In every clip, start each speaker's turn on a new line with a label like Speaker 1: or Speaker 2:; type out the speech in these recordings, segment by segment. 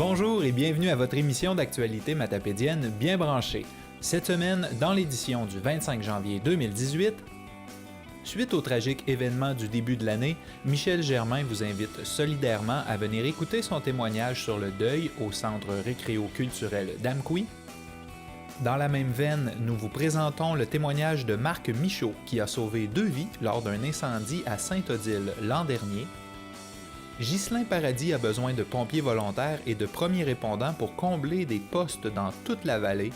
Speaker 1: Bonjour et bienvenue à votre émission d'actualité matapédienne bien branchée. Cette semaine, dans l'édition du 25 janvier 2018, suite au tragique événement du début de l'année, Michel Germain vous invite solidairement à venir écouter son témoignage sur le deuil au Centre récréo-culturel d'Amqui. Dans la même veine, nous vous présentons le témoignage de Marc Michaud qui a sauvé 2 vies lors d'un incendie à Sainte-Odile l'an dernier. Ghislain Paradis a besoin de pompiers volontaires et de premiers répondants pour combler des postes dans toute la vallée.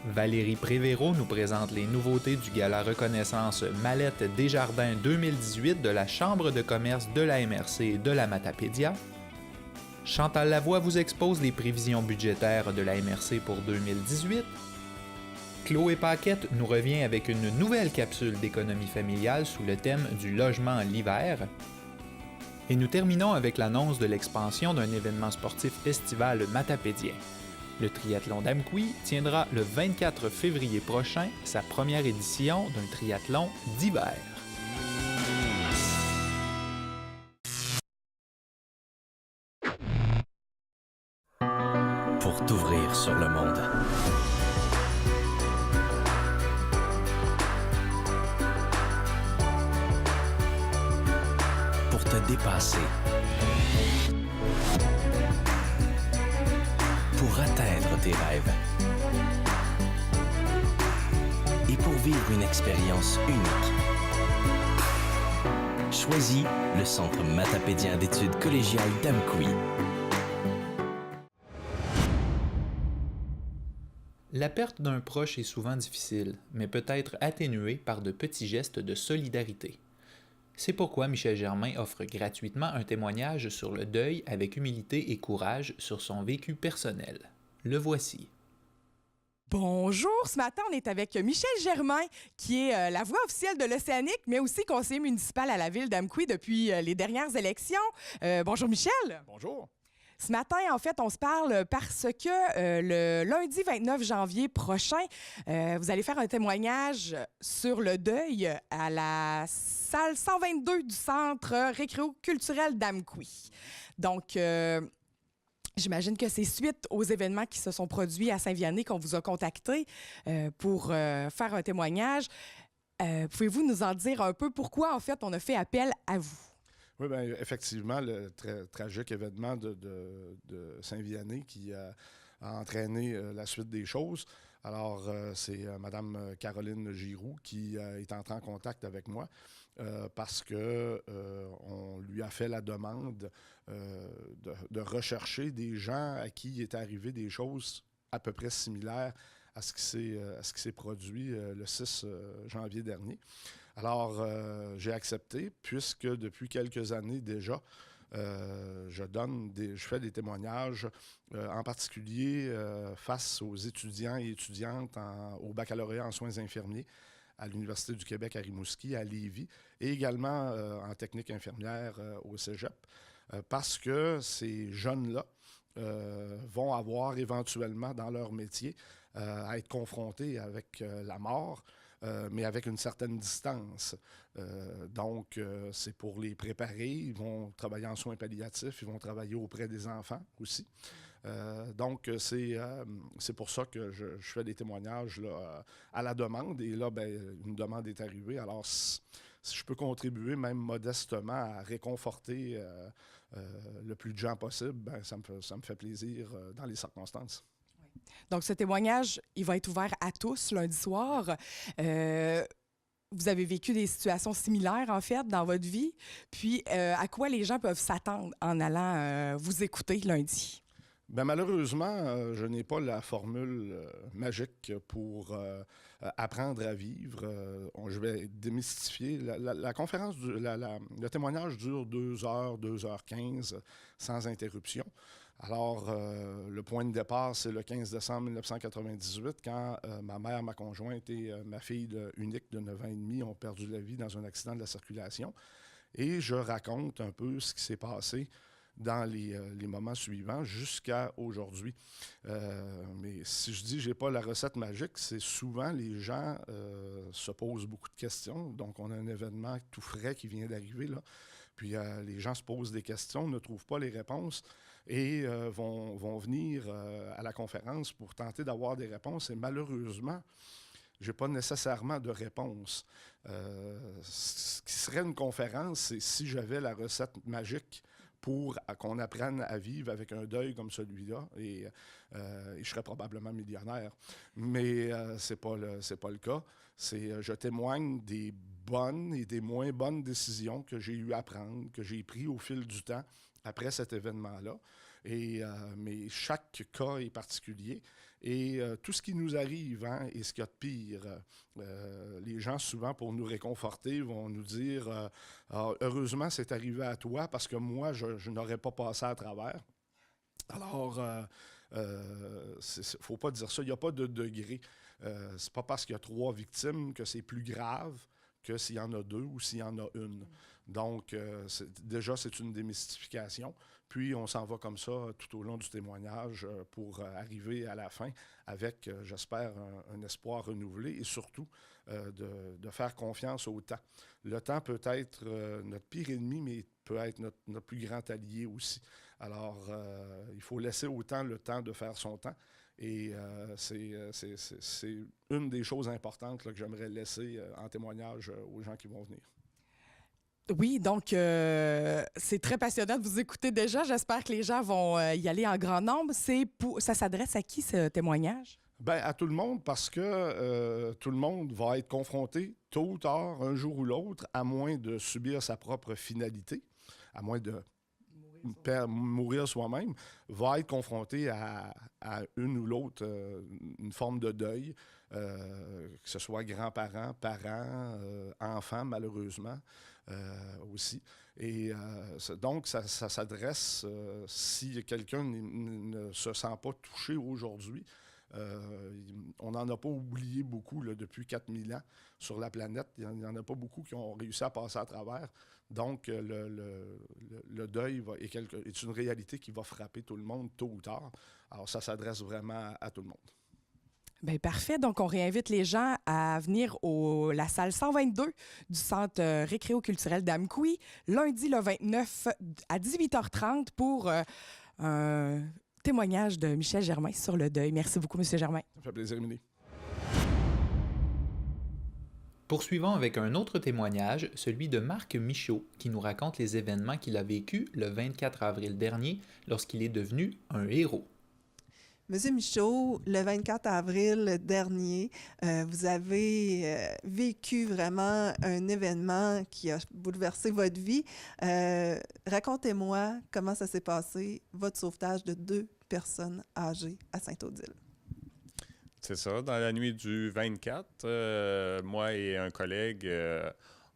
Speaker 1: Valérie Prévéro nous présente les nouveautés du gala reconnaissance Mallette Desjardins 2018 de la Chambre de commerce de la MRC de la Matapédia. Chantal Lavoie vous expose les prévisions budgétaires de la MRC pour 2018. Chloé Paquette nous revient avec une nouvelle capsule d'économie familiale sous le thème du logement l'hiver. Et nous terminons avec l'annonce de l'expansion d'un événement sportif estival matapédien. Le triathlon d'Amqui tiendra le 24 février prochain sa première édition d'un triathlon d'hiver.
Speaker 2: Pour t'ouvrir sur le monde. Pour te dépasser. Pour atteindre tes rêves. Et pour vivre une expérience unique. Choisis le Centre matapédien d'études collégiales d'Amqui.
Speaker 1: La perte d'un proche est souvent difficile, mais peut être atténuée par de petits gestes de solidarité. C'est pourquoi Michel Germain offre gratuitement un témoignage sur le deuil avec humilité et courage sur son vécu personnel. Le voici.
Speaker 3: Bonjour, ce matin, on est avec Michel Germain, qui est la voix officielle de l'Océanique, mais aussi conseiller municipal à la ville d'Amqui depuis les dernières élections. Bonjour, Michel.
Speaker 4: Bonjour.
Speaker 3: Ce matin, en fait, on se parle parce que le lundi 29 janvier prochain, vous allez faire un témoignage sur le deuil à la salle 122 du Centre récréo-culturel d'Amqui. Donc, j'imagine que c'est suite aux événements qui se sont produits à Saint-Vianney qu'on vous a contacté pour faire un témoignage. Pouvez-vous nous en dire un peu pourquoi, en fait, on a fait appel à vous?
Speaker 4: Oui, bien, effectivement, le très tragique événement de Saint-Vianney qui a entraîné la suite des choses. Alors, c'est Mme Caroline Giroux qui est entrée en contact avec moi parce que on lui a fait la demande de rechercher des gens à qui il est arrivé des choses à peu près similaires à ce qui s'est produit le 6 janvier dernier. Alors, j'ai accepté, puisque depuis quelques années déjà, je fais des témoignages, en particulier face aux étudiants et étudiantes au baccalauréat en soins infirmiers à l'Université du Québec à Rimouski, à Lévis, et également en technique infirmière au Cégep, parce que ces jeunes-là vont avoir éventuellement dans leur métier à être confrontés avec la mort, mais avec une certaine distance. Donc, c'est pour les préparer. Ils vont travailler en soins palliatifs, ils vont travailler auprès des enfants aussi. Donc, c'est pour ça que je fais des témoignages là, à la demande. Et là, bien, une demande est arrivée. Alors, si je peux contribuer, même modestement, à réconforter le plus de gens possible, ben, ça me fait plaisir dans les circonstances.
Speaker 3: Donc, ce témoignage, il va être ouvert à tous lundi soir. Vous avez vécu des situations similaires, en fait, dans votre vie. Puis, à quoi les gens peuvent s'attendre en allant vous écouter lundi?
Speaker 4: Bien, malheureusement, je n'ai pas la formule magique pour apprendre à vivre. Je vais démystifier. La conférence, le témoignage dure 2 heures, 2h15, sans interruption. Alors, le point de départ, c'est le 15 décembre 1998, quand ma mère, ma conjointe et ma fille unique de 9 ans et demi ont perdu la vie dans un accident de la circulation. Et je raconte un peu ce qui s'est passé dans les moments suivants jusqu'à aujourd'hui. Mais si je dis que je n'ai pas la recette magique, c'est souvent les gens se posent beaucoup de questions. Donc, on a un événement tout frais qui vient d'arriver, là. Puis les gens se posent des questions, ne trouvent pas les réponses. et vont venir à la conférence pour tenter d'avoir des réponses. Et malheureusement, je n'ai pas nécessairement de réponse. Ce qui serait une conférence, c'est si j'avais la recette magique pour qu'on apprenne à vivre avec un deuil comme celui-là, et je serais probablement millionnaire. Mais c'est pas le cas. Je témoigne des bonnes et des moins bonnes décisions que j'ai eu à prendre, que j'ai prises au fil du temps après cet événement-là. Mais chaque cas est particulier. Et tout ce qui nous arrive, hein, et ce qu'il y a de pire, les gens, souvent, pour nous réconforter, vont nous dire heureusement, c'est arrivé à toi parce que moi, je n'aurais pas passé à travers. Alors, faut pas dire ça. Il n'y a pas de degré. C'est pas parce qu'il y a 3 victimes que c'est plus grave que s'il y en a 2 ou s'il y en a une. Donc, déjà, c'est une démystification. Puis, on s'en va comme ça tout au long du témoignage pour arriver à la fin avec, j'espère, un espoir renouvelé et surtout de faire confiance au temps. Le temps peut être notre pire ennemi, mais peut être notre plus grand allié aussi. Alors, il faut laisser au temps le temps de faire son temps. Et c'est une des choses importantes là, que j'aimerais laisser en témoignage aux gens qui vont venir.
Speaker 3: Oui, donc c'est très passionnant de vous écouter déjà. J'espère que les gens vont y aller en grand nombre. Ça s'adresse à qui, ce témoignage?
Speaker 4: Bien, à tout le monde, parce que tout le monde va être confronté, tôt ou tard, un jour ou l'autre, à moins de subir sa propre finalité, à moins de mourir soi-même, va être confronté à une ou l'autre, une forme de deuil, que ce soit grands-parents, parents, enfants, malheureusement, aussi. Et donc, ça s'adresse, si quelqu'un ne se sent pas touché aujourd'hui, on n'en a pas oublié beaucoup là, depuis 4000 ans sur la planète. Il n'y en a pas beaucoup qui ont réussi à passer à travers. Donc, le deuil est une réalité qui va frapper tout le monde tôt ou tard. Alors, ça s'adresse vraiment à tout le monde.
Speaker 3: Bien, parfait. Donc, on réinvite les gens à venir la salle 122 du Centre récréo-culturel d'Amqui, lundi le 29 à 18h30 pour un témoignage de Michel Germain sur le deuil. Merci beaucoup, M. Germain.
Speaker 4: Ça fait plaisir, Émilie.
Speaker 1: Poursuivons avec un autre témoignage, celui de Marc Michaud, qui nous raconte les événements qu'il a vécus le 24 avril dernier lorsqu'il est devenu un héros.
Speaker 5: Monsieur Michaud, le 24 avril dernier, vous avez vécu vraiment un événement qui a bouleversé votre vie. Racontez-moi comment ça s'est passé, votre sauvetage de 2 personnes âgées à Sainte-Odile.
Speaker 6: C'est ça. Dans la nuit du 24, moi et un collègue,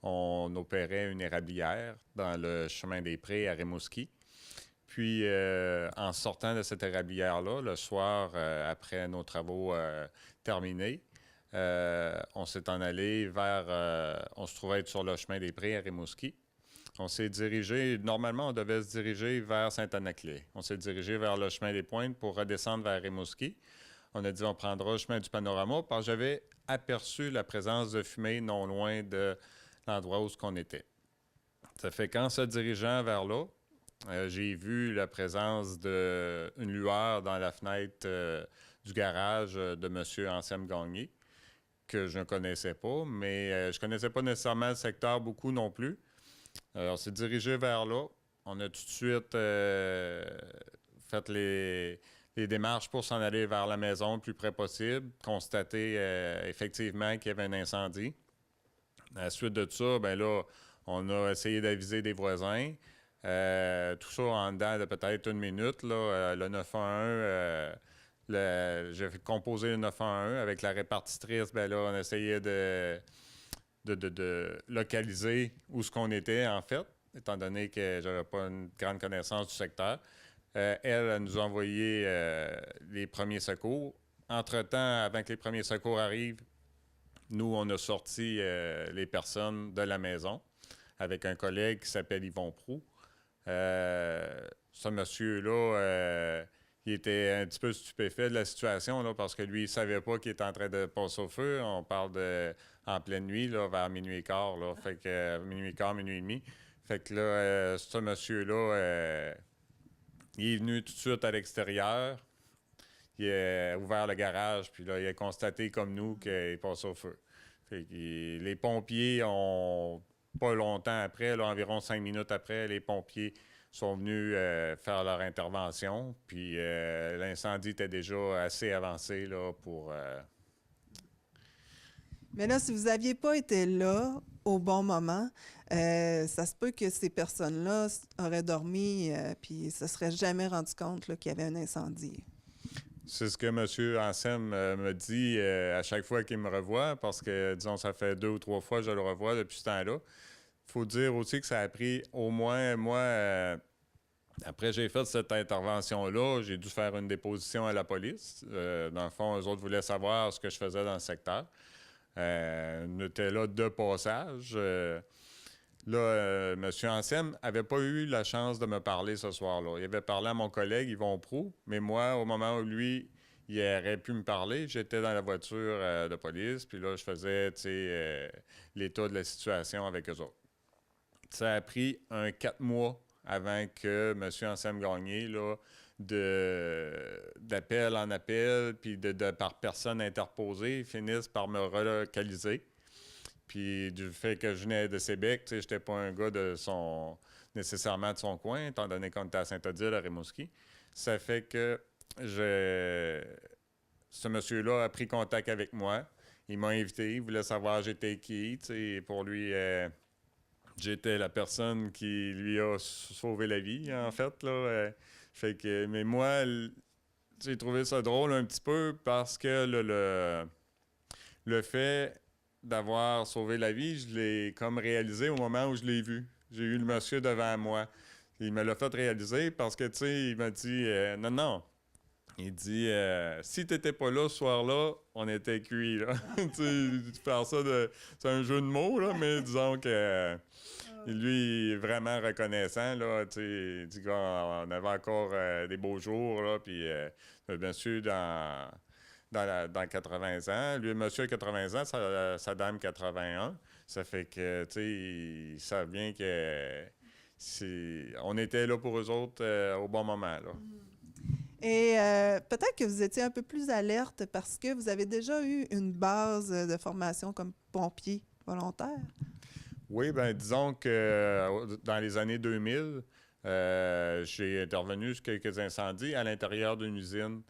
Speaker 6: on opérait une érablière dans le chemin des Prés à Rimouski. Puis, en sortant de cette érablière-là, le soir, après nos travaux terminés, on s'est en allé on se trouvait être sur le chemin des Prés à Rimouski. On s'est dirigé, normalement, on devait se diriger vers Saint-Anaclet. On s'est dirigé vers le chemin des Pointes pour redescendre vers Rimouski. On a dit, on prendra le chemin du panorama, parce que j'avais aperçu la présence de fumée non loin de l'endroit où on était. Ça fait qu'en se dirigeant vers là, j'ai vu la présence d'une lueur dans la fenêtre du garage de M. Anselme Gagné, que je ne connaissais pas, mais je ne connaissais pas nécessairement le secteur beaucoup non plus. On s'est dirigé vers là. On a tout de suite fait les démarches pour s'en aller vers la maison le plus près possible, constater effectivement qu'il y avait un incendie. À la suite de ça, bien là, on a essayé d'aviser des voisins. Tout ça en dedans de peut-être 1 minute. Là, le 911, j'ai composé le 911 avec la répartitrice. Bien là, on essayait de localiser où ce qu'on était, en fait, étant donné que je n'avais pas une grande connaissance du secteur. Elle nous a envoyé les premiers secours. Entre-temps, avant que les premiers secours arrivent, nous, on a sorti les personnes de la maison avec un collègue qui s'appelle Yvon Proulx. Ce monsieur-là, il était un petit peu stupéfait de la situation là, parce que lui, il ne savait pas qu'il était en train de passer au feu. On parle en pleine nuit, là, vers minuit et quart. Là, fait que minuit et quart, minuit et demi. Fait que là, ce monsieur-là, Il est venu tout de suite à l'extérieur. Il a ouvert le garage, puis là, il a constaté comme nous qu'il passait au feu. Fait que les pompiers ont, pas longtemps après, là, environ 5 minutes après, les pompiers sont venus faire leur intervention. Puis l'incendie était déjà assez avancé là, pour...
Speaker 5: Mais là, si vous n'aviez pas été là au bon moment, ça se peut que ces personnes-là auraient dormi puis ne se seraient jamais rendu compte là, qu'il y avait un incendie.
Speaker 6: C'est ce que M. Ansem me dit à chaque fois qu'il me revoit, parce que, disons, ça fait 2 ou 3 fois que je le revois depuis ce temps-là. Il faut dire aussi que ça a pris au moins, moi, après j'ai fait cette intervention-là, j'ai dû faire une déposition à la police. Dans le fond, eux autres voulaient savoir ce que je faisais dans le secteur. On était là de passage. Là, M. Ansem n'avait pas eu la chance de me parler ce soir-là. Il avait parlé à mon collègue Yvon Proulx, mais moi, au moment où lui, il aurait pu me parler, j'étais dans la voiture de police, puis là, je faisais, l'état de la situation avec eux autres. Ça a pris 4 mois avant que M. Ansem Gagné, là, d'appel en appel, puis par personne interposée, finisse par me relocaliser. Puis du fait que je venais de Sébec, je n'étais pas un gars nécessairement de son coin, étant donné qu'on était à Saint-Odile, à Rimouski. Ça fait que ce monsieur-là a pris contact avec moi. Il m'a invité, il voulait savoir j'étais qui. Pour lui, j'étais la personne qui lui a sauvé la vie, en fait. Là. Mais moi, j'ai trouvé ça drôle un petit peu parce que le fait d'avoir sauvé la vie, je l'ai comme réalisé au moment où je l'ai vu. J'ai eu le monsieur devant moi. Il me l'a fait réaliser parce que, il m'a dit non. Il dit si t'étais pas là ce soir-là, on était cuits, là. Faire ça c'est un jeu de mots, là, mais disons que lui, vraiment reconnaissant, là, il dit qu'on avait encore des beaux jours, là, puis bien sûr, dans 80 ans. Lui, monsieur a 80 ans, sa dame 81. Ça fait que, ils savent bien que on était là pour eux autres au bon moment, là.
Speaker 5: Et peut-être que vous étiez un peu plus alerte parce que vous avez déjà eu une base de formation comme pompier volontaire.
Speaker 6: Oui, bien, disons que dans les années 2000, j'ai intervenu sur quelques incendies à l'intérieur d'une usine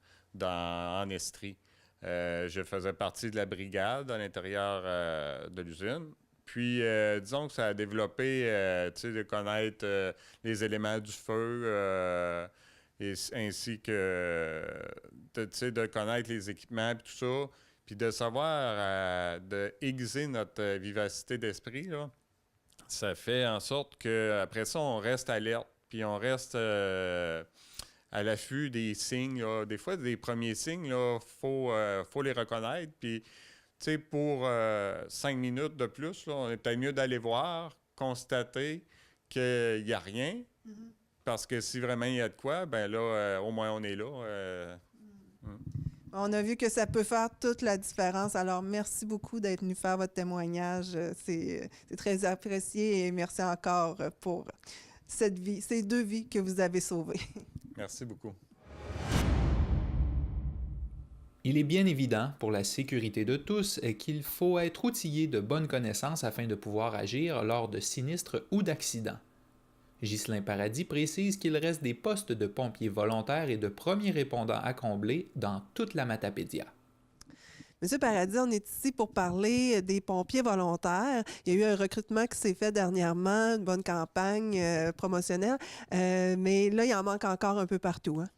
Speaker 6: en Estrie. Je faisais partie de la brigade à l'intérieur de l'usine. Puis, disons que ça a développé, de connaître les éléments du feu, ainsi que, de connaître les équipements et tout ça, puis de savoir, de aiguiser notre vivacité d'esprit, là. Ça fait en sorte qu'après ça, on reste alerte, puis on reste à l'affût des signes, là. Des fois, des premiers signes, il faut les reconnaître. Puis, pour 5 minutes de plus, là, on est peut-être mieux d'aller voir, constater qu'il n'y a rien. Mm-hmm. Parce que si vraiment il y a de quoi, ben là, au moins on est là.
Speaker 5: On a vu que ça peut faire toute la différence. Alors, merci beaucoup d'être venu faire votre témoignage. C'est très apprécié et merci encore pour ces 2 vies que vous avez sauvées.
Speaker 6: Merci beaucoup.
Speaker 1: Il est bien évident pour la sécurité de tous qu'il faut être outillé de bonnes connaissances afin de pouvoir agir lors de sinistres ou d'accidents. Ghislain Paradis précise qu'il reste des postes de pompiers volontaires et de premiers répondants à combler dans toute la Matapédia.
Speaker 5: Monsieur Paradis, on est ici pour parler des pompiers volontaires. Il y a eu un recrutement qui s'est fait dernièrement, une bonne campagne promotionnelle, mais là, il en manque encore un peu partout, hein?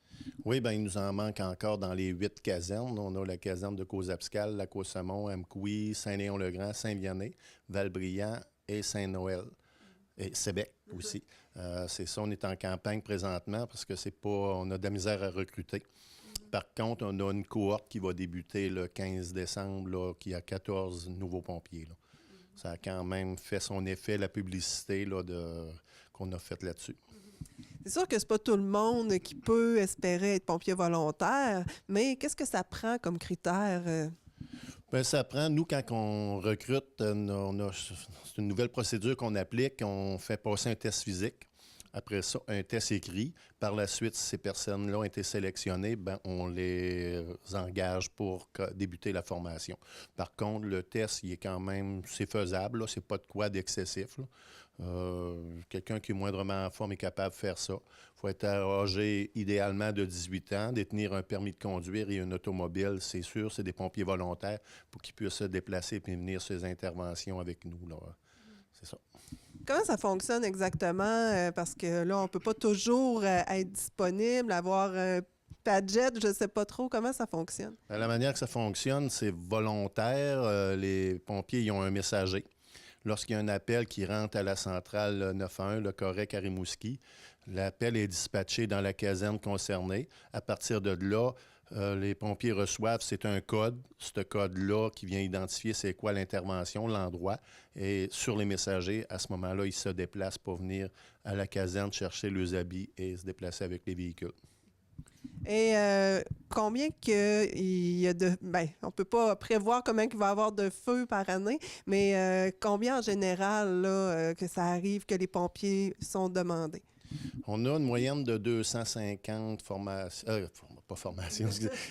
Speaker 7: Oui, bien, il nous en manque encore dans les 8 casernes. On a la caserne de Caux-Abscal, la Côte-Saumon, Amkoui, Saint-Léon-le-Grand, Saint-Vianney, Val-Brillant et Saint-Noël. Et Sébec aussi. C'est ça, on est en campagne présentement parce que on a de la misère à recruter. Par contre, on a une cohorte qui va débuter le 15 décembre, là, qui a 14 nouveaux pompiers, là. Ça a quand même fait son effet, la publicité là, qu'on a faite là-dessus.
Speaker 5: C'est sûr que c'est pas tout le monde qui peut espérer être pompier volontaire, mais qu'est-ce que ça prend comme critère?
Speaker 7: Bien, ça prend, nous, quand on recrute, c'est une nouvelle procédure qu'on applique. On fait passer un test physique. Après ça, un test écrit. Par la suite, si ces personnes-là ont été sélectionnées, on les engage pour débuter la formation. Par contre, le test, il est quand même, c'est faisable, c'est pas de quoi d'excessif. Quelqu'un qui est moindrement en forme est capable de faire ça. Il faut être âgé idéalement de 18 ans, détenir un permis de conduire et une automobile, c'est sûr, c'est des pompiers volontaires pour qu'ils puissent se déplacer et venir sur les interventions avec nous, là. C'est ça.
Speaker 5: Comment ça fonctionne exactement? Parce que là, on ne peut pas toujours être disponible, avoir un Padjet, je ne sais pas trop. Comment ça fonctionne?
Speaker 7: La manière que ça fonctionne, c'est volontaire. Les pompiers, ils ont un messager. Lorsqu'il y a un appel qui rentre à la centrale 911, le Correc à Rimouski, l'appel est dispatché dans la caserne concernée. À partir de là, les pompiers reçoivent, c'est un code. Ce code-là qui vient identifier c'est quoi l'intervention, l'endroit. Et sur les messagers, à ce moment-là, ils se déplacent pour venir à la caserne chercher leurs habits et se déplacer avec les véhicules.
Speaker 5: Et combien il y a de... on ne peut pas prévoir combien il va y avoir de feux par année, mais combien en général là, que ça arrive que les pompiers sont demandés?
Speaker 7: On a une moyenne de 250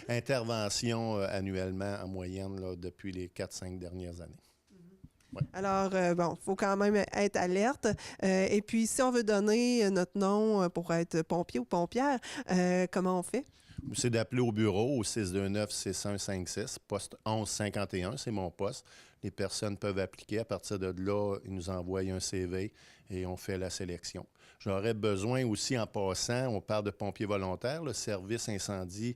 Speaker 7: interventions annuellement en moyenne là, depuis les 4-5 dernières années. Ouais.
Speaker 5: Alors, il faut quand même être alerte. Et puis, si on veut donner notre nom pour être pompier ou pompière, comment on fait?
Speaker 7: C'est d'appeler au bureau au 629-6156, poste 1151, c'est mon poste. Les personnes peuvent appliquer. À partir de là, ils nous envoient un CV et on fait la sélection. J'aurais besoin aussi, en passant, on parle de pompiers volontaires, le service incendie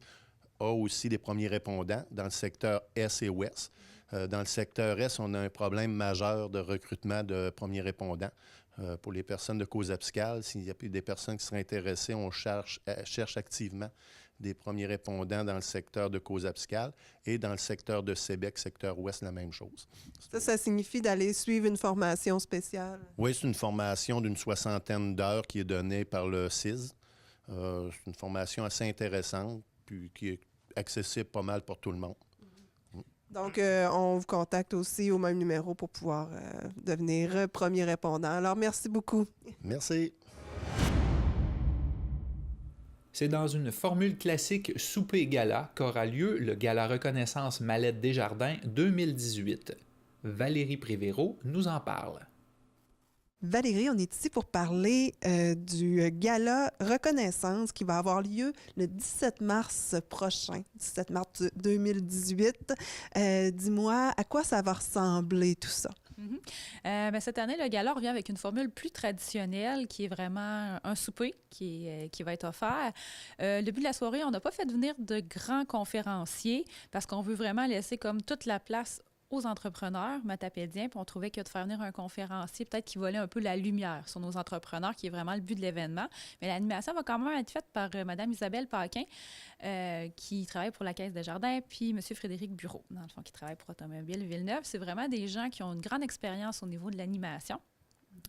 Speaker 7: a aussi des premiers répondants dans le secteur Est et Ouest. Dans le secteur Est, on a un problème majeur de recrutement de premiers répondants. Pour les personnes de cause abscale, s'il y a des personnes qui seraient intéressées, on cherche activement des premiers répondants dans le secteur de cause abscale et dans le secteur de Sébec, secteur Ouest, la même chose.
Speaker 5: Ça signifie d'aller suivre une formation spéciale?
Speaker 7: Oui, c'est une formation d'une 60aine d'heures qui est donnée par le CIS. C'est une formation assez intéressante puis qui est accessible pas mal pour tout le monde.
Speaker 5: Donc, on vous contacte aussi au même numéro pour pouvoir devenir premier répondant. Alors, merci beaucoup.
Speaker 7: Merci.
Speaker 1: C'est dans une formule classique souper-gala qu'aura lieu le Gala Reconnaissance Mallette Desjardins 2018. Valérie Prévéraud nous en parle.
Speaker 5: Valérie, on est ici pour parler du Gala Reconnaissance qui va avoir lieu le 17 mars prochain, 17 mars 2018. Dis-moi, à quoi ça va ressembler tout ça?
Speaker 8: Cette année, le gala revient avec une formule plus traditionnelle qui est vraiment un souper qui va être offert. Le but de la soirée, on n'a pas fait venir de grands conférenciers parce qu'on veut vraiment laisser comme toute la place aux entrepreneurs matapédiens, puis on trouvait que de faire venir un conférencier, peut-être qui volait un peu la lumière sur nos entrepreneurs, qui est vraiment le but de l'événement. Mais l'animation va quand même être faite par Mme Isabelle Paquin, qui travaille pour la Caisse Desjardins, puis M. Frédéric Bureau, dans le fond, qui travaille pour Automobile Villeneuve. C'est vraiment des gens qui ont une grande expérience au niveau de l'animation,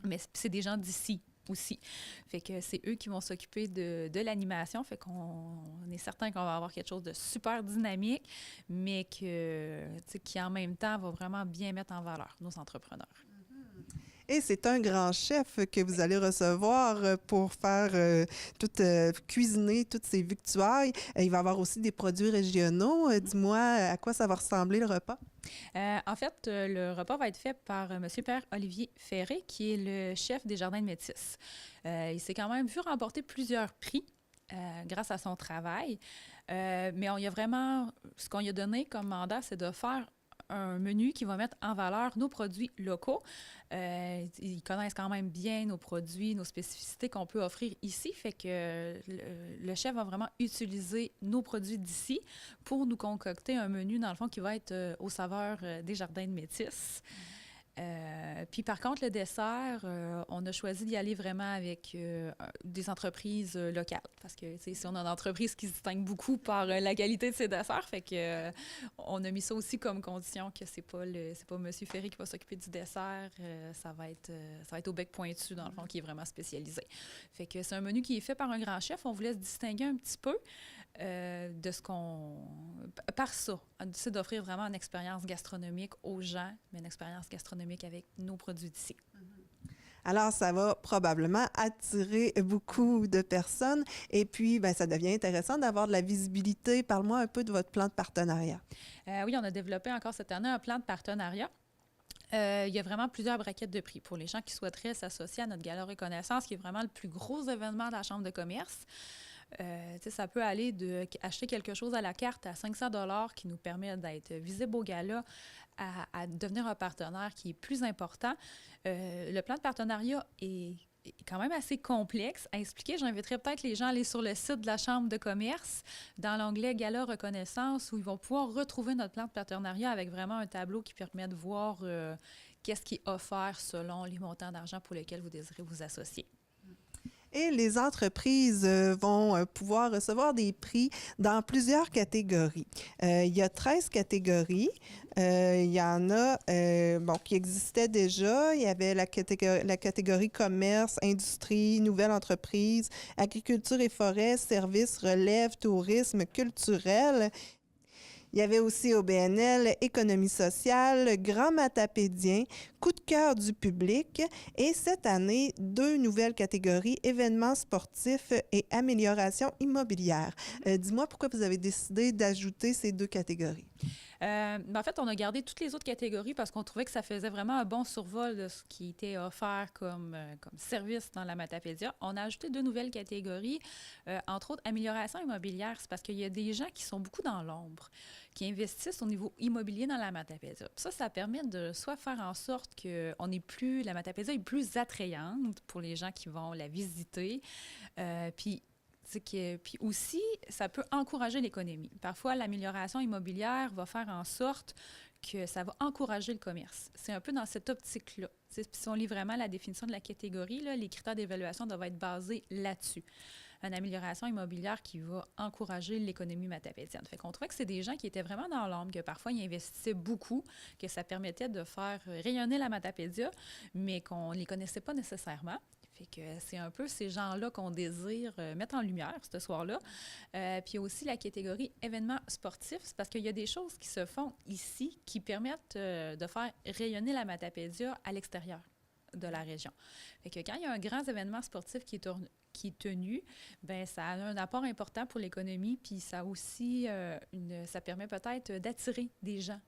Speaker 8: mais c'est des gens d'ici aussi. Fait que c'est eux qui vont s'occuper de l'animation. Fait qu'on est certain qu'on va avoir quelque chose de super dynamique, mais qui en même temps va vraiment bien mettre en valeur nos entrepreneurs.
Speaker 5: Et c'est un grand chef que vous allez recevoir pour faire cuisiner toutes ces victuailles. Il va y avoir aussi des produits régionaux. Dis-moi, à quoi ça va ressembler le repas?
Speaker 8: En fait, le repas va être fait par M. Pierre-Olivier Ferré, qui est le chef des Jardins de Métis. Il s'est quand même vu remporter plusieurs prix grâce à son travail. Mais ce qu'on lui a donné comme mandat, c'est de faire un menu qui va mettre en valeur nos produits locaux. Ils connaissent quand même bien nos produits, nos spécificités qu'on peut offrir ici. Fait que le chef va vraiment utiliser nos produits d'ici pour nous concocter un menu, dans le fond, qui va être aux saveurs des Jardins de Métis. Puis par contre, le dessert, on a choisi d'y aller vraiment avec des entreprises locales. Parce que si on a une entreprise qui se distingue beaucoup par la qualité de ses desserts, fait que on a mis ça aussi comme condition que c'est pas M. Ferry qui va s'occuper du dessert, ça va être au bec pointu, dans le fond, qui est vraiment spécialisé. Fait que c'est un menu qui est fait par un grand chef. On voulait se distinguer un petit peu de ce par ça, c'est d'offrir vraiment une expérience gastronomique aux gens, mais une expérience gastronomique avec nos produits d'ici.
Speaker 5: Alors, ça va probablement attirer beaucoup de personnes. Et puis, ben, ça devient intéressant d'avoir de la visibilité. Parle-moi un peu de votre plan de partenariat.
Speaker 8: Oui, on a développé encore cette année un plan de partenariat. Il y a vraiment plusieurs braquettes de prix pour les gens qui souhaiteraient s'associer à notre Gala Reconnaissance, qui est vraiment le plus gros événement de la Chambre de commerce. Ça peut aller d'acheter quelque chose à la carte à 500 $ qui nous permet d'être visible au gala à devenir un partenaire qui est plus important. Le plan de partenariat est quand même assez complexe à expliquer. J'inviterais peut-être les gens à aller sur le site de la Chambre de commerce, dans l'onglet Gala Reconnaissance, où ils vont pouvoir retrouver notre plan de partenariat avec vraiment un tableau qui permet de voir qu'est-ce qui est offert selon les montants d'argent pour lesquels vous désirez vous associer.
Speaker 5: Et les entreprises vont pouvoir recevoir des prix dans plusieurs catégories. Il y a 13 catégories. Il y en a qui existaient déjà. Il y avait la catégorie commerce, industrie, nouvelle entreprise, agriculture et forêt, services, relève, tourisme, culturel. Il y avait aussi OBNL, économie sociale, grand matapédien, coup de cœur du public et cette année, 2 nouvelles catégories, événements sportifs et amélioration immobilière. Dis-moi pourquoi vous avez décidé d'ajouter ces 2 catégories.
Speaker 8: En fait, on a gardé toutes les autres catégories parce qu'on trouvait que ça faisait vraiment un bon survol de ce qui était offert comme service dans la Matapédia. On a ajouté 2 nouvelles catégories, entre autres amélioration immobilière. C'est parce qu'il y a des gens qui sont beaucoup dans l'ombre, qui investissent au niveau immobilier dans la Matapédia. Ça permet de soit faire en sorte que la Matapédia est plus attrayante pour les gens qui vont la visiter, puis aussi, ça peut encourager l'économie. Parfois, l'amélioration immobilière va faire en sorte que ça va encourager le commerce. C'est un peu dans cette optique-là. Si on lit vraiment la définition de la catégorie, là, les critères d'évaluation doivent être basés là-dessus. Une amélioration immobilière qui va encourager l'économie matapédienne. Fait qu'on trouvait que c'est des gens qui étaient vraiment dans l'ombre, que parfois ils investissaient beaucoup, que ça permettait de faire rayonner la Matapédia, mais qu'on ne les connaissait pas nécessairement. Fait que c'est un peu ces gens-là qu'on désire mettre en lumière ce soir-là. Puis aussi la catégorie événements sportifs, c'est parce qu'il y a des choses qui se font ici qui permettent de faire rayonner la Matapédia à l'extérieur de la région. Fait que quand il y a un grand événement sportif qui est tenu, ben ça a un apport important pour l'économie, puis ça aussi, ça permet peut-être d'attirer des gens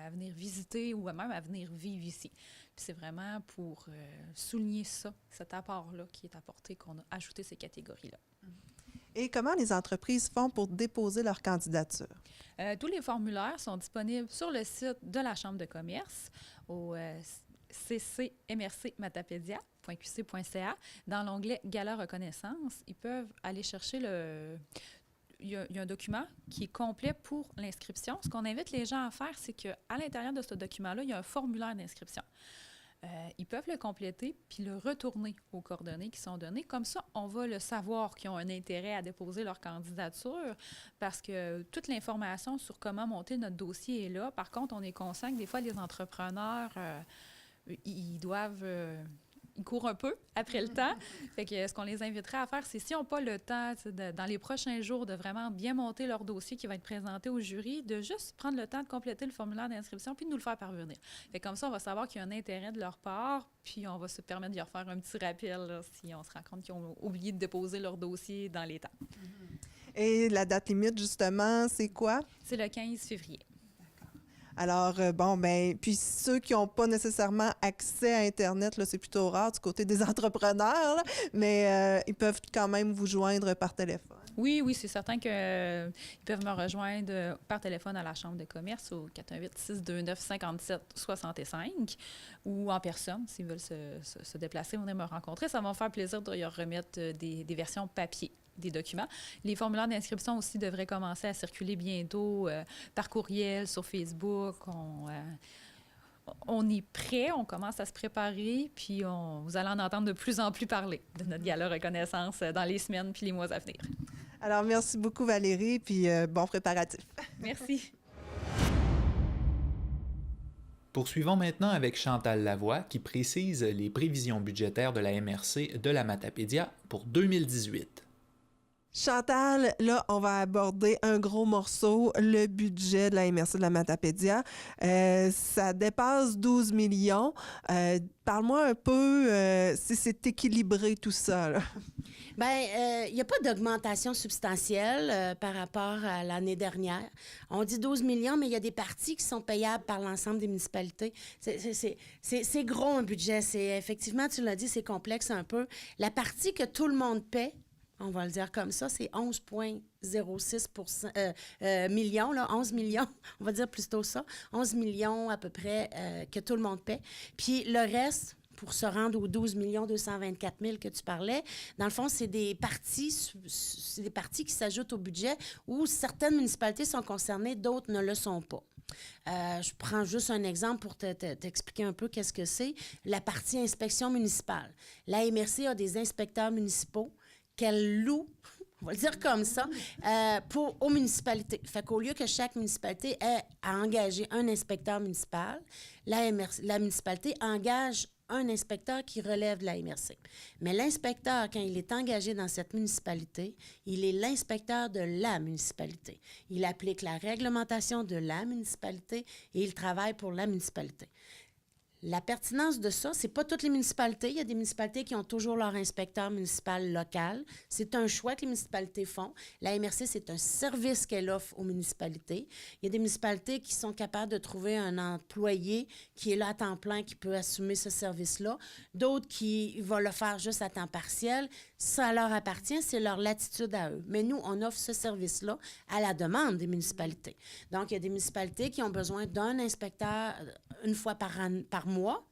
Speaker 8: à venir visiter ou même à venir vivre ici. Puis c'est vraiment pour souligner ça, cet apport-là qui est apporté, qu'on a ajouté ces catégories-là.
Speaker 5: Et comment les entreprises font pour déposer leur candidature?
Speaker 8: Tous les formulaires sont disponibles sur le site de la Chambre de commerce au ccmrcmatapédia.qc.ca. Dans l'onglet Gala Reconnaissance, ils peuvent aller chercher il y a un document qui est complet pour l'inscription. Ce qu'on invite les gens à faire, c'est qu'à l'intérieur de ce document-là, il y a un formulaire d'inscription. Ils peuvent le compléter puis le retourner aux coordonnées qui sont données. Comme ça, on va le savoir qu'ils ont un intérêt à déposer leur candidature parce que toute l'information sur comment monter notre dossier est là. Par contre, on est conscient que des fois, les entrepreneurs, ils courent un peu après le temps. Fait que ce qu'on les inviterait à faire, c'est s'ils n'ont pas le temps, dans les prochains jours, de vraiment bien monter leur dossier qui va être présenté au jury, de juste prendre le temps de compléter le formulaire d'inscription puis de nous le faire parvenir. Fait que comme ça, on va savoir qu'il y a un intérêt de leur part, puis on va se permettre de leur faire un petit rappel là, si on se rend compte qu'ils ont oublié de déposer leur dossier dans les temps.
Speaker 5: Et la date limite, justement, c'est quoi?
Speaker 8: C'est le 15 février.
Speaker 5: Alors, puis ceux qui n'ont pas nécessairement accès à Internet, là, c'est plutôt rare du côté des entrepreneurs, là, mais ils peuvent quand même vous joindre par téléphone.
Speaker 8: Oui, c'est certain qu'ils peuvent me rejoindre par téléphone à la Chambre de commerce au 418-629-5765 ou en personne, s'ils veulent se déplacer, venir me rencontrer. Ça va me faire plaisir de leur remettre des versions papier des documents. Les formulaires d'inscription aussi devraient commencer à circuler bientôt par courriel, sur Facebook. On est prêt, on commence à se préparer, puis vous allez en entendre de plus en plus parler de notre Gala Reconnaissance dans les semaines puis les mois à venir.
Speaker 5: Alors, merci beaucoup Valérie, puis bon préparatif.
Speaker 8: Merci.
Speaker 1: Poursuivons maintenant avec Chantal Lavoie qui précise les prévisions budgétaires de la MRC de la Matapédia pour 2018.
Speaker 5: Chantal, là, on va aborder un gros morceau, le budget de la MRC de la Matapédia. Ça dépasse 12 millions. Parle-moi un peu si c'est équilibré tout ça, là.
Speaker 9: Bien, il n'y a pas d'augmentation substantielle par rapport à l'année dernière. On dit 12 millions, mais il y a des parties qui sont payables par l'ensemble des municipalités. C'est gros un budget. Effectivement, tu l'as dit, c'est complexe un peu. La partie que tout le monde paie, on va le dire comme ça, c'est 11,06 millions, là, 11 millions, on va dire plutôt ça, 11 millions à peu près que tout le monde paie. Puis le reste, pour se rendre aux 12 224 000 que tu parlais, dans le fond, c'est des parties qui s'ajoutent au budget où certaines municipalités sont concernées, d'autres ne le sont pas. Je prends juste un exemple pour t'expliquer un peu qu'est-ce que c'est. La partie inspection municipale. La MRC a des inspecteurs municipaux qu'elle loue, on va le dire comme ça, aux municipalités. Fait qu'au lieu que chaque municipalité ait à engager un inspecteur municipal, la municipalité engage un inspecteur qui relève de la MRC. Mais l'inspecteur, quand il est engagé dans cette municipalité, il est l'inspecteur de la municipalité. Il applique la réglementation de la municipalité et il travaille pour la municipalité. La pertinence de ça, c'est pas toutes les municipalités. Il y a des municipalités qui ont toujours leur inspecteur municipal local. C'est un choix que les municipalités font. La MRC, c'est un service qu'elle offre aux municipalités. Il y a des municipalités qui sont capables de trouver un employé qui est là à temps plein, qui peut assumer ce service-là. D'autres qui vont le faire juste à temps partiel. Ça leur appartient, c'est leur latitude à eux. Mais nous, on offre ce service-là à la demande des municipalités. Donc, il y a des municipalités qui ont besoin d'un inspecteur une fois par mois,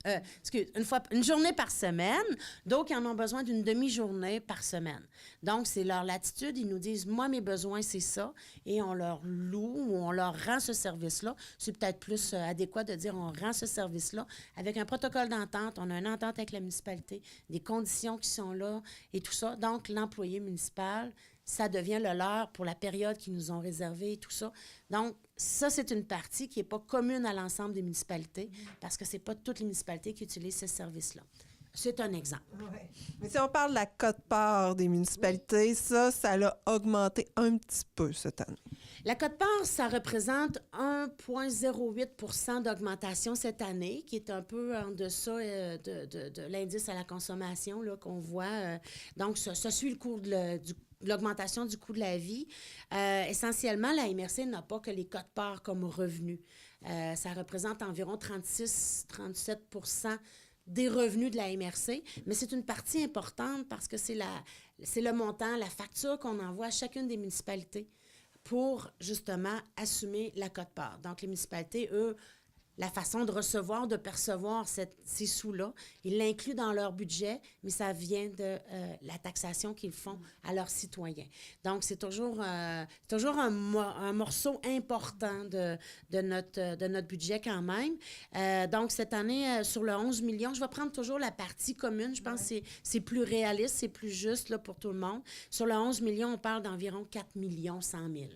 Speaker 9: une journée par semaine. D'autres qui en ont besoin d'une demi-journée par semaine. Donc, c'est leur latitude. Ils nous disent, moi, mes besoins, c'est ça. Et on leur loue ou on leur rend ce service-là. C'est peut-être plus adéquat de dire, on rend ce service-là avec un protocole d'entente. On a une entente avec la municipalité, des conditions qui sont là et tout ça. Donc, l'employé municipal, ça devient le leur pour la période qu'ils nous ont réservée et tout ça. Donc, ça, c'est une partie qui n'est pas commune à l'ensemble des municipalités parce que ce n'est pas toutes les municipalités qui utilisent ce service-là. C'est un exemple.
Speaker 5: Ouais. Mais si on parle de la quote-part des municipalités, ça l'a augmenté un petit peu cette année.
Speaker 9: La quote-part, ça représente 1,08 % d'augmentation cette année, qui est un peu en deçà de l'indice à la consommation là, qu'on voit. Donc, ça suit le cours de l'augmentation du coût de la vie. Essentiellement, la MRC n'a pas que les quote-part comme revenu. Ça représente environ 36-37 % des revenus de la MRC, mais c'est une partie importante parce que c'est le montant, la facture qu'on envoie à chacune des municipalités pour, justement, assumer la quote-part. Donc, les municipalités, eux, la façon de recevoir, de percevoir ces sous-là, ils l'incluent dans leur budget, mais ça vient de la taxation qu'ils font à leurs citoyens. Donc, c'est toujours un morceau important de notre budget quand même. Donc, cette année, sur le 11 millions, je vais prendre toujours la partie commune. Je pense que c'est plus réaliste, c'est plus juste là, pour tout le monde. Sur le 11 millions, on parle d'environ 4 100 000.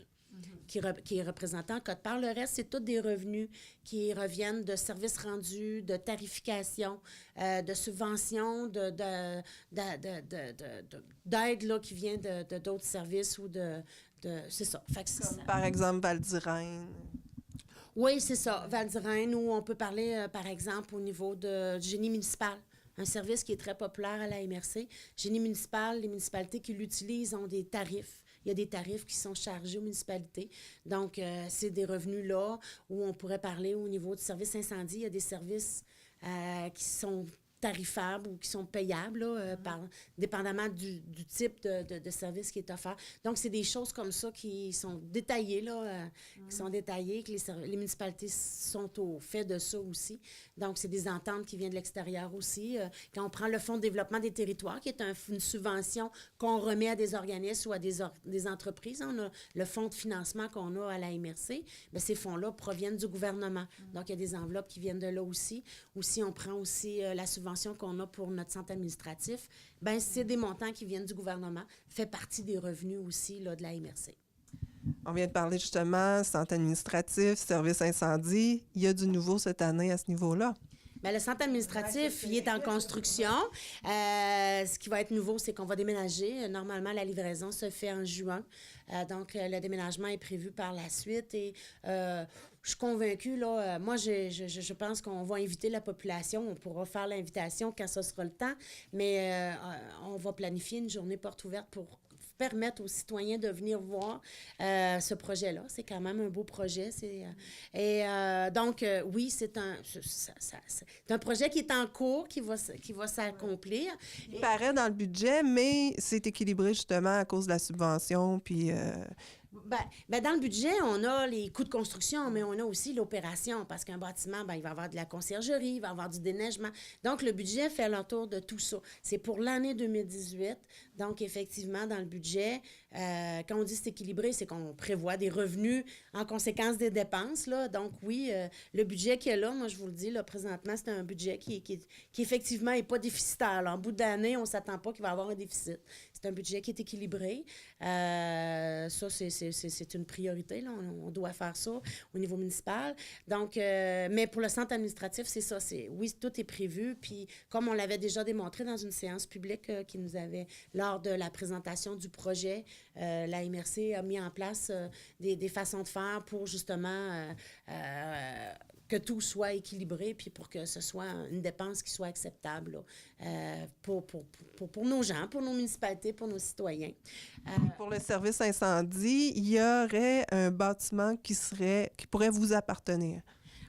Speaker 9: Qui est représenté en quote-part. Le reste, c'est tous des revenus qui reviennent de services rendus, de tarification, de subventions, d'aide là, qui vient d'autres services ou c'est ça. Fait que
Speaker 5: Comme par exemple, Val-d'Irène.
Speaker 9: Oui, c'est ça. Val-d'Irène, où on peut parler, par exemple, au niveau du génie municipal. Un service qui est très populaire à la MRC. Génie municipal, les municipalités qui l'utilisent ont des tarifs. Il y a des tarifs qui sont chargés aux municipalités. Donc, c'est des revenus là où on pourrait parler au niveau du service incendie. Il y a des services qui sont tarifables ou qui sont payables, là, dépendamment du type de service qui est offert. Donc, c'est des choses comme ça qui sont détaillées, là, que les municipalités sont au fait de ça aussi. Donc, c'est des ententes qui viennent de l'extérieur aussi. Quand on prend le Fonds de développement des territoires, qui est une subvention qu'on remet à des organismes ou à des entreprises, on a le fonds de financement qu'on a à la MRC, bien, ces fonds-là proviennent du gouvernement. Donc, il y a des enveloppes qui viennent de là aussi. Aussi, on prend aussi la subvention qu'on a pour notre centre administratif, bien, c'est des montants qui viennent du gouvernement, fait partie des revenus aussi là, de la MRC.
Speaker 5: On vient de parler justement centre administratif, service incendie. Il y a du nouveau cette année à ce niveau-là.
Speaker 9: Bien, le centre administratif, il est en construction. Ce qui va être nouveau, c'est qu'on va déménager. Normalement, la livraison se fait en juin. Donc, le déménagement est prévu par la suite. Et je suis convaincue, là, moi, je pense qu'on va inviter la population. On pourra faire l'invitation quand ce sera le temps. Mais on va planifier une journée porte ouverte pour permettre aux citoyens de venir voir ce projet-là. C'est quand même un beau projet. Donc, oui, c'est un projet qui est en cours, qui va s'accomplir.
Speaker 5: Il paraît dans le budget, mais c'est équilibré justement à cause de la subvention, puis...
Speaker 9: Ben, dans le budget, on a les coûts de construction, mais on a aussi l'opération, parce qu'un bâtiment, il va y avoir de la conciergerie, il va y avoir du déneigement. Donc, le budget fait le tour de tout ça. C'est pour l'année 2018. Donc, effectivement, dans le budget, quand on dit c'est équilibré, c'est qu'on prévoit des revenus en conséquence des dépenses, là. Donc, oui, le budget qui est là, moi, je vous le dis, là, présentement, c'est un budget qui effectivement n'est pas déficitaire. Là. En bout d'année, on ne s'attend pas qu'il va y avoir un déficit. C'est un budget qui est équilibré. Ça, c'est une priorité. Là. On doit faire ça au niveau municipal. Donc, mais pour le centre administratif, c'est ça. Oui, tout est prévu. Puis, comme on l'avait déjà démontré dans une séance publique qui nous avait, lors de la présentation du projet, la MRC a mis en place des façons de faire pour justement que tout soit équilibré, puis pour que ce soit une dépense qui soit acceptable là, pour nos gens, pour nos municipalités, pour nos citoyens.
Speaker 5: Pour le service incendie, il y aurait un bâtiment qui pourrait vous appartenir.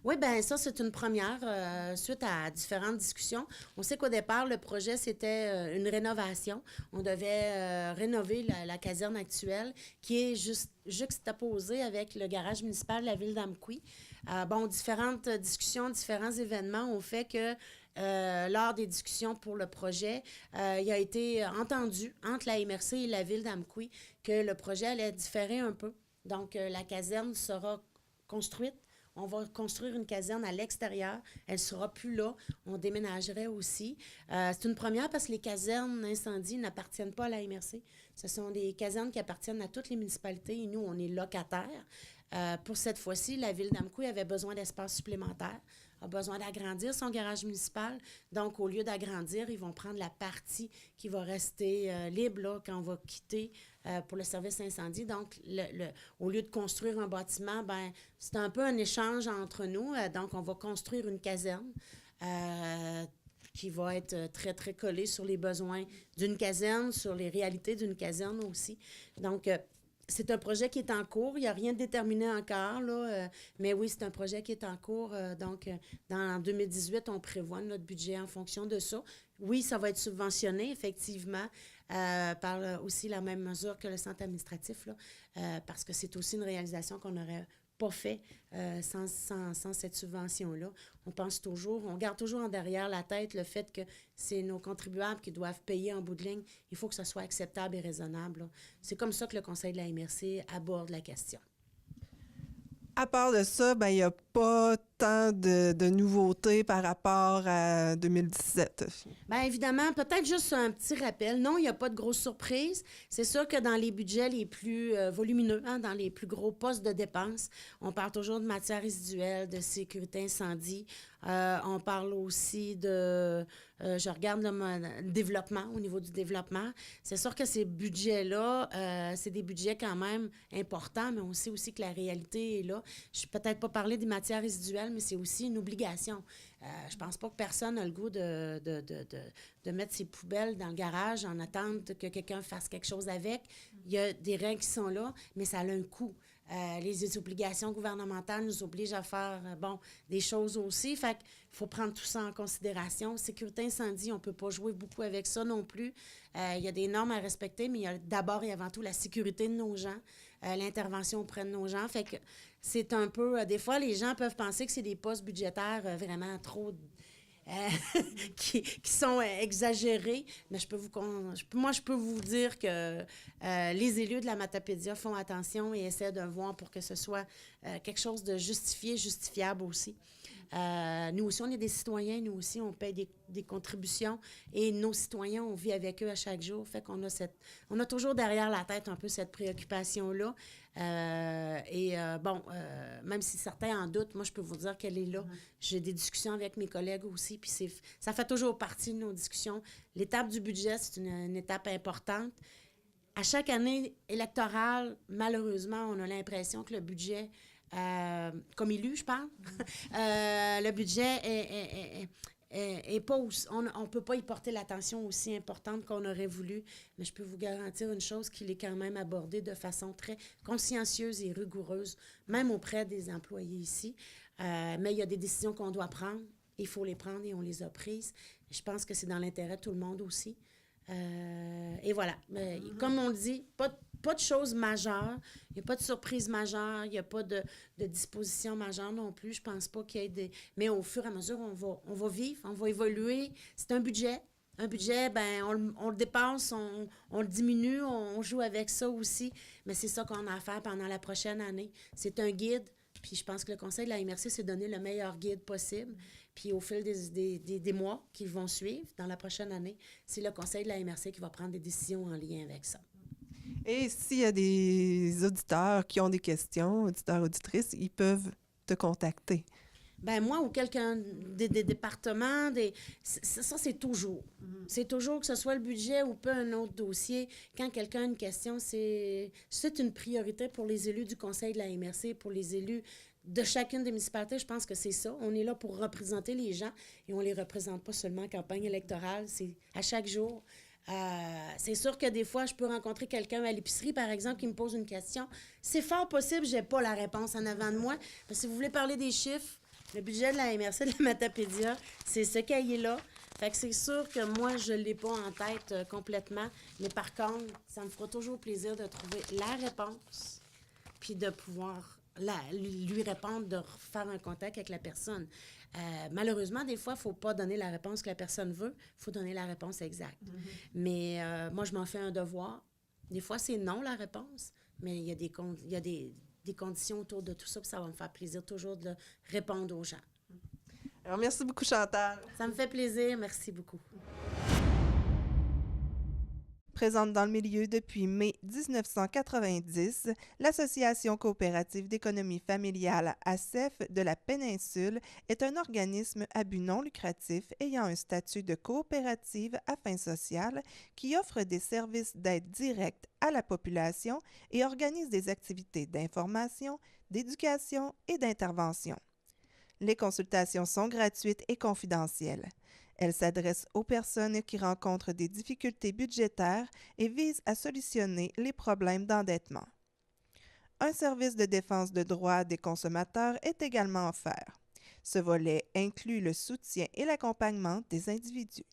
Speaker 9: Oui, bien ça, c'est une première suite à différentes discussions. On sait qu'au départ, le projet, c'était une rénovation. On devait rénover la caserne actuelle qui est juxtaposée avec le garage municipal de la ville d'Amqui. Différentes discussions, différents événements ont fait que lors des discussions pour le projet, il a été entendu entre la MRC et la ville d'Amqui que le projet allait différer un peu. Donc, la caserne sera construite. On va construire une caserne à l'extérieur. Elle ne sera plus là. On déménagerait aussi. C'est une première parce que les casernes incendie n'appartiennent pas à la MRC. Ce sont des casernes qui appartiennent à toutes les municipalités et nous, on est locataires. Pour cette fois-ci, la ville d'Amqui avait besoin d'espace supplémentaire, a besoin d'agrandir son garage municipal. Donc, au lieu d'agrandir, ils vont prendre la partie qui va rester libre là, quand on va quitter pour le service incendie. Donc, au lieu de construire un bâtiment, c'est un peu un échange entre nous. Donc, on va construire une caserne qui va être très, très collée sur les besoins d'une caserne, sur les réalités d'une caserne aussi. Donc, c'est un projet qui est en cours. Il n'y a rien de déterminé encore, là, mais oui, c'est un projet qui est en cours. Donc, en 2018, on prévoit notre budget en fonction de ça. Oui, ça va être subventionné, effectivement, par aussi la même mesure que le centre administratif, là, parce que c'est aussi une réalisation qu'on n'aurait pas fait sans cette subvention-là. On garde toujours en derrière la tête le fait que c'est nos contribuables qui doivent payer en bout de ligne. Il faut que ça soit acceptable et raisonnable, là. C'est comme ça que le Conseil de la MRC aborde la question.
Speaker 5: À part de ça, il n'y a pas tant de nouveautés par rapport à 2017.
Speaker 9: Bien, évidemment, peut-être juste un petit rappel. Non, il n'y a pas de grosses surprises. C'est sûr que dans les budgets les plus volumineux, dans les plus gros postes de dépenses, on parle toujours de matières résiduelles, de sécurité incendie. On parle aussi de... je regarde le développement, au niveau du développement. C'est sûr que ces budgets-là, c'est des budgets quand même importants, mais on sait aussi que la réalité est là. Je ne vais peut-être pas parler des matières résiduelles, mais c'est aussi une obligation. Je pense pas que personne a le goût de mettre ses poubelles dans le garage en attendant que quelqu'un fasse quelque chose avec. Il y a des règles qui sont là, mais ça a un coût. Les obligations gouvernementales nous obligent à faire des choses aussi. Fait qu'il faut prendre tout ça en considération. Sécurité incendie, on ne peut pas jouer beaucoup avec ça non plus. Il y a des normes à respecter, mais il y a d'abord et avant tout la sécurité de nos gens, l'intervention auprès de nos gens. Fait que c'est un peu... des fois, les gens peuvent penser que c'est des postes budgétaires vraiment trop... qui sont exagérés, mais je peux vous dire que les élus de la Matapédia font attention et essaient de voir pour que ce soit quelque chose de justifié, justifiable aussi. Nous aussi, on est des citoyens, nous aussi, on paye des contributions et nos citoyens, on vit avec eux à chaque jour. Fait qu'on a on a toujours derrière la tête un peu cette préoccupation-là. Même si certains en doutent, moi, je peux vous dire qu'elle est là. J'ai des discussions avec mes collègues aussi, puis ça fait toujours partie de nos discussions. L'étape du budget, c'est une étape importante. À chaque année électorale, malheureusement, on a l'impression que le budget, comme élu, je parle, le budget est pas aussi, on peut pas y porter l'attention aussi importante qu'on aurait voulu, mais je peux vous garantir une chose, qu'il est quand même abordé de façon très consciencieuse et rigoureuse, même auprès des employés ici. Mais il y a des décisions qu'on doit prendre, il faut les prendre et on les a prises. Je pense que c'est dans l'intérêt de tout le monde aussi. Et voilà. Mais, comme on le dit, pas de choses majeures. Il n'y a pas de surprise majeure. Il n'y a pas de disposition majeure non plus. Je pense pas qu'il y ait des... Mais au fur et à mesure, on va vivre, on va évoluer. C'est un budget. Un budget, on le dépense, on le diminue, on joue avec ça aussi. Mais c'est ça qu'on a à faire pendant la prochaine année. C'est un guide. Puis je pense que le Conseil de la MRC s'est donné le meilleur guide possible. Puis au fil des mois qui vont suivre, dans la prochaine année, c'est le Conseil de la MRC qui va prendre des décisions en lien avec ça.
Speaker 5: Et s'il y a des auditeurs qui ont des questions, auditeurs, auditrices, ils peuvent te contacter.
Speaker 9: Ben moi ou quelqu'un des départements, ça, c'est toujours. C'est toujours, que ce soit le budget ou peu un autre dossier. Quand quelqu'un a une question, c'est une priorité pour les élus du Conseil de la MRC, pour les élus de chacune des municipalités. Je pense que c'est ça. On est là pour représenter les gens et on ne les représente pas seulement en campagne électorale. C'est à chaque jour. C'est sûr que des fois, je peux rencontrer quelqu'un à l'épicerie, par exemple, qui me pose une question. C'est fort possible, je n'ai pas la réponse en avant de moi. Parce que si vous voulez parler des chiffres, le budget de la MRC, de la Matapédia, c'est ce cahier-là. Fait que c'est sûr que moi, je ne l'ai pas en tête complètement. Mais par contre, ça me fera toujours plaisir de trouver la réponse puis de pouvoir lui répondre, de faire un contact avec la personne. Malheureusement, des fois, il ne faut pas donner la réponse que la personne veut. Il faut donner la réponse exacte. Mais moi, je m'en fais un devoir. Des fois, c'est non, la réponse. Mais il y a des conditions autour de tout ça, puis ça va me faire plaisir toujours de répondre aux gens.
Speaker 5: Alors, merci beaucoup, Chantal.
Speaker 9: Ça me fait plaisir. Merci beaucoup.
Speaker 5: Présente dans le milieu depuis mai 1990, l'Association coopérative d'économie familiale ACEF de la péninsule est un organisme à but non lucratif ayant un statut de coopérative à fin sociale qui offre des services d'aide directe à la population et organise des activités d'information, d'éducation et d'intervention. Les consultations sont gratuites et confidentielles. Elle s'adresse aux personnes qui rencontrent des difficultés budgétaires et vise à solutionner les problèmes d'endettement. Un service de défense de droits des consommateurs est également offert. Ce volet inclut le soutien et l'accompagnement des individus.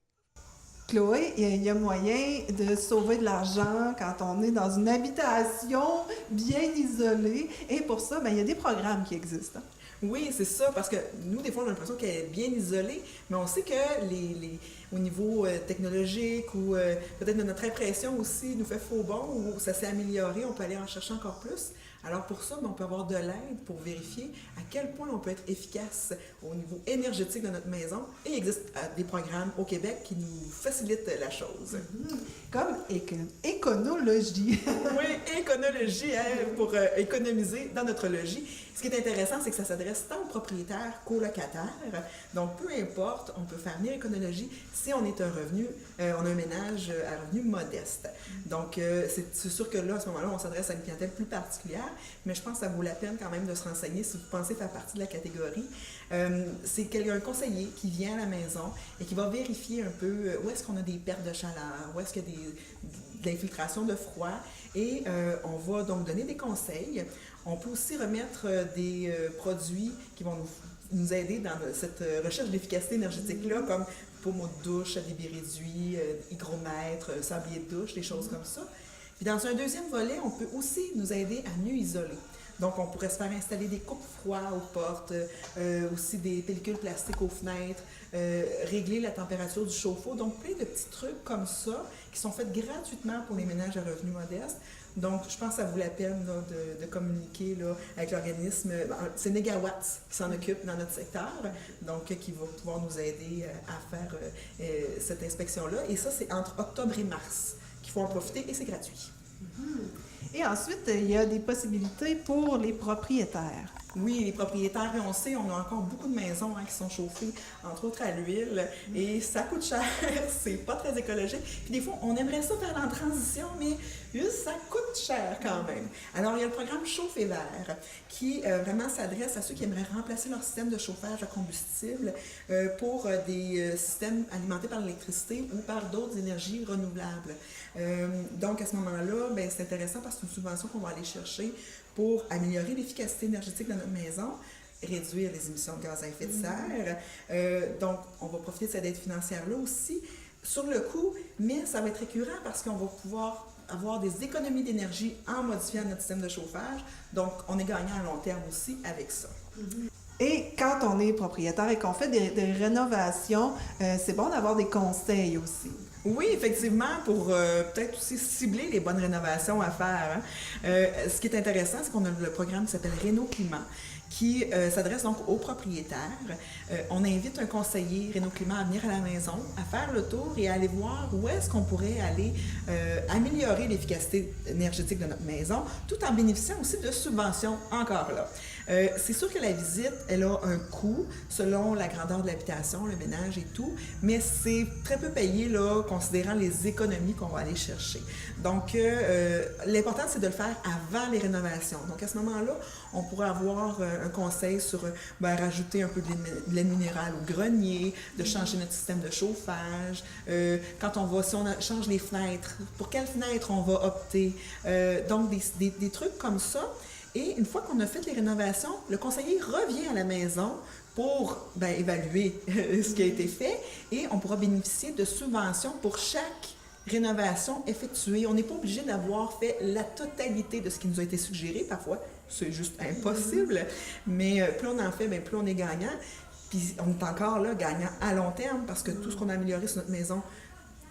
Speaker 5: Chloé, il y a moyen de sauver de l'argent quand on est dans une habitation bien isolée. Et pour ça, il y a des programmes qui existent.
Speaker 10: Oui, c'est ça, parce que nous, des fois, on a l'impression qu'elle est bien isolée, mais on sait que au niveau technologique ou peut-être notre impression aussi nous fait faux bond ou ça s'est amélioré, on peut aller en chercher encore plus. Alors pour ça, on peut avoir de l'aide pour vérifier à quel point on peut être efficace au niveau énergétique de notre maison. Et il existe des programmes au Québec qui nous facilitent la chose.
Speaker 5: Comme éconologie.
Speaker 10: Oui, éconologie, pour économiser dans notre logis. Ce qui est intéressant, c'est que ça s'adresse tant aux propriétaires qu'aux locataires. Donc, peu importe, on peut faire venir éconologie si on est on a un ménage à revenu modeste. Donc, c'est sûr que là, à ce moment-là, on s'adresse à une clientèle plus particulière, mais je pense que ça vaut la peine quand même de se renseigner si vous pensez faire partie de la catégorie. C'est un conseiller qui vient à la maison et qui va vérifier un peu où est-ce qu'on a des pertes de chaleur, où est-ce qu'il y a de l'infiltration de froid, et on va donc donner des conseils. On peut aussi remettre des produits qui vont nous aider dans cette recherche d'efficacité énergétique-là, comme pommeau de douche, débit réduit, hygromètre, sablier de douche, des choses comme ça. Puis dans un deuxième volet, on peut aussi nous aider à mieux isoler. Donc, on pourrait se faire installer des coupes-froids aux portes, aussi des pellicules plastiques aux fenêtres, régler la température du chauffe-eau. Donc, plein de petits trucs comme ça qui sont faits gratuitement pour les ménages à revenus modestes Donc, je pense que ça vaut la peine là, de communiquer là, avec l'organisme. C'est Négawatts qui s'en occupe dans notre secteur, donc qui va pouvoir nous aider à faire cette inspection-là. Et ça, c'est entre octobre et mars qu'il faut en profiter et c'est gratuit.
Speaker 5: Et ensuite, il y a des possibilités pour les propriétaires.
Speaker 10: Oui, les propriétaires, on sait, on a encore beaucoup de maisons qui sont chauffées, entre autres à l'huile, et ça coûte cher, c'est pas très écologique. Puis des fois, on aimerait ça faire en transition, mais ça coûte cher quand même. Alors, il y a le programme Chauffe et Vert qui vraiment s'adresse à ceux qui aimeraient remplacer leur système de chauffage à combustible pour des systèmes alimentés par l'électricité ou par d'autres énergies renouvelables. Donc, à ce moment-là, ben, c'est intéressant parce que c'est une subvention qu'on va aller chercher pour améliorer l'efficacité énergétique de notre maison, réduire les émissions de gaz à effet de serre. Donc, on va profiter de cette aide financière-là aussi sur le coût, mais ça va être récurrent parce qu'on va pouvoir avoir des économies d'énergie en modifiant notre système de chauffage. Donc, on est gagnant à long terme aussi avec ça.
Speaker 5: Et quand on est propriétaire et qu'on fait des rénovations, c'est bon d'avoir des conseils aussi.
Speaker 10: Oui, effectivement, pour peut-être aussi cibler les bonnes rénovations à faire. Ce qui est intéressant, c'est qu'on a le programme qui s'appelle Réno Climat, qui s'adresse donc aux propriétaires. On invite un conseiller Réno Climat à venir à la maison, à faire le tour et à aller voir où est-ce qu'on pourrait aller améliorer l'efficacité énergétique de notre maison, tout en bénéficiant aussi de subventions encore là. C'est sûr que la visite, elle a un coût selon la grandeur de l'habitation, le ménage et tout, mais c'est très peu payé là, considérant les économies qu'on va aller chercher. Donc, l'important, c'est de le faire avant les rénovations. Donc, à ce moment-là, on pourrait avoir un conseil sur rajouter un peu de laine minérale au grenier, de changer notre système de chauffage. Si on change les fenêtres, pour quelles fenêtres on va opter? Donc, des trucs comme ça. Et une fois qu'on a fait les rénovations, le conseiller revient à la maison pour évaluer ce qui a été fait et on pourra bénéficier de subventions pour chaque rénovation effectuée. On n'est pas obligé d'avoir fait la totalité de ce qui nous a été suggéré. Parfois, c'est juste impossible. Mais plus on en fait, plus on est gagnant. Puis on est encore là, gagnant à long terme parce que tout ce qu'on a amélioré sur notre maison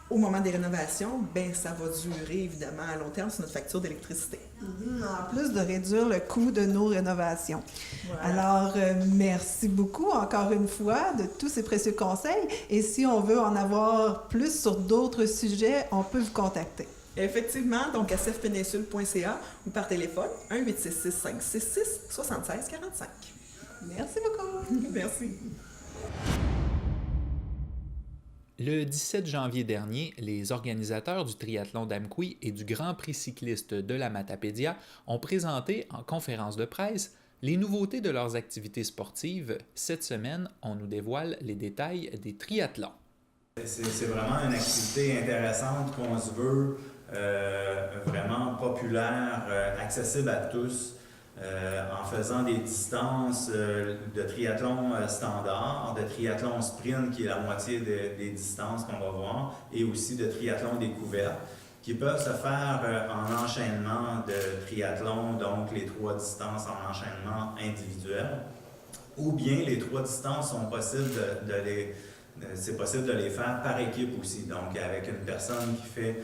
Speaker 10: au moment des rénovations, ça va durer évidemment à long terme sur notre facture d'électricité.
Speaker 5: En plus de réduire le coût de nos rénovations.
Speaker 10: Voilà.
Speaker 5: Alors, merci beaucoup encore une fois de tous ces précieux conseils. Et si on veut en avoir plus sur d'autres sujets, on peut vous contacter.
Speaker 10: Effectivement, donc à cefpeninsule.ca ou par téléphone 1-866-566-7645.
Speaker 5: Merci beaucoup.
Speaker 10: Merci.
Speaker 1: Le 17 janvier dernier, les organisateurs du triathlon d'Amqui et du Grand Prix cycliste de la Matapédia ont présenté en conférence de presse les nouveautés de leurs activités sportives. Cette semaine, on nous dévoile les détails des triathlons.
Speaker 11: C'est vraiment une activité intéressante qu'on se veut vraiment populaire, accessible à tous. En faisant des distances de triathlon standard, de triathlon sprint qui est la moitié des distances qu'on va voir, et aussi de triathlon découverte qui peuvent se faire en enchaînement de triathlon, donc les 3 distances en enchaînement individuel, ou bien les 3 distances sont possibles c'est possible de les faire par équipe aussi, donc avec une personne qui fait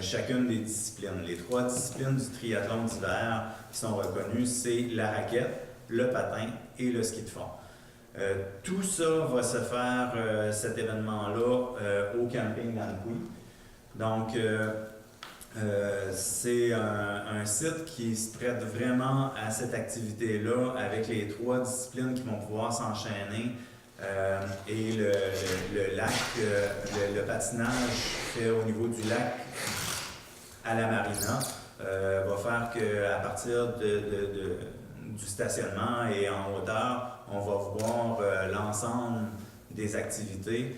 Speaker 11: chacune des disciplines. Les 3 disciplines du triathlon d'hiver qui sont reconnues, c'est la raquette, le patin et le ski de fond. Tout ça va se faire, cet événement-là, au camping d'Amqui. Donc, c'est un site qui se prête vraiment à cette activité-là avec les 3 disciplines qui vont pouvoir s'enchaîner. Et le lac, le patinage fait au niveau du lac à la marina va faire qu'à partir du stationnement et en hauteur, on va voir l'ensemble des activités,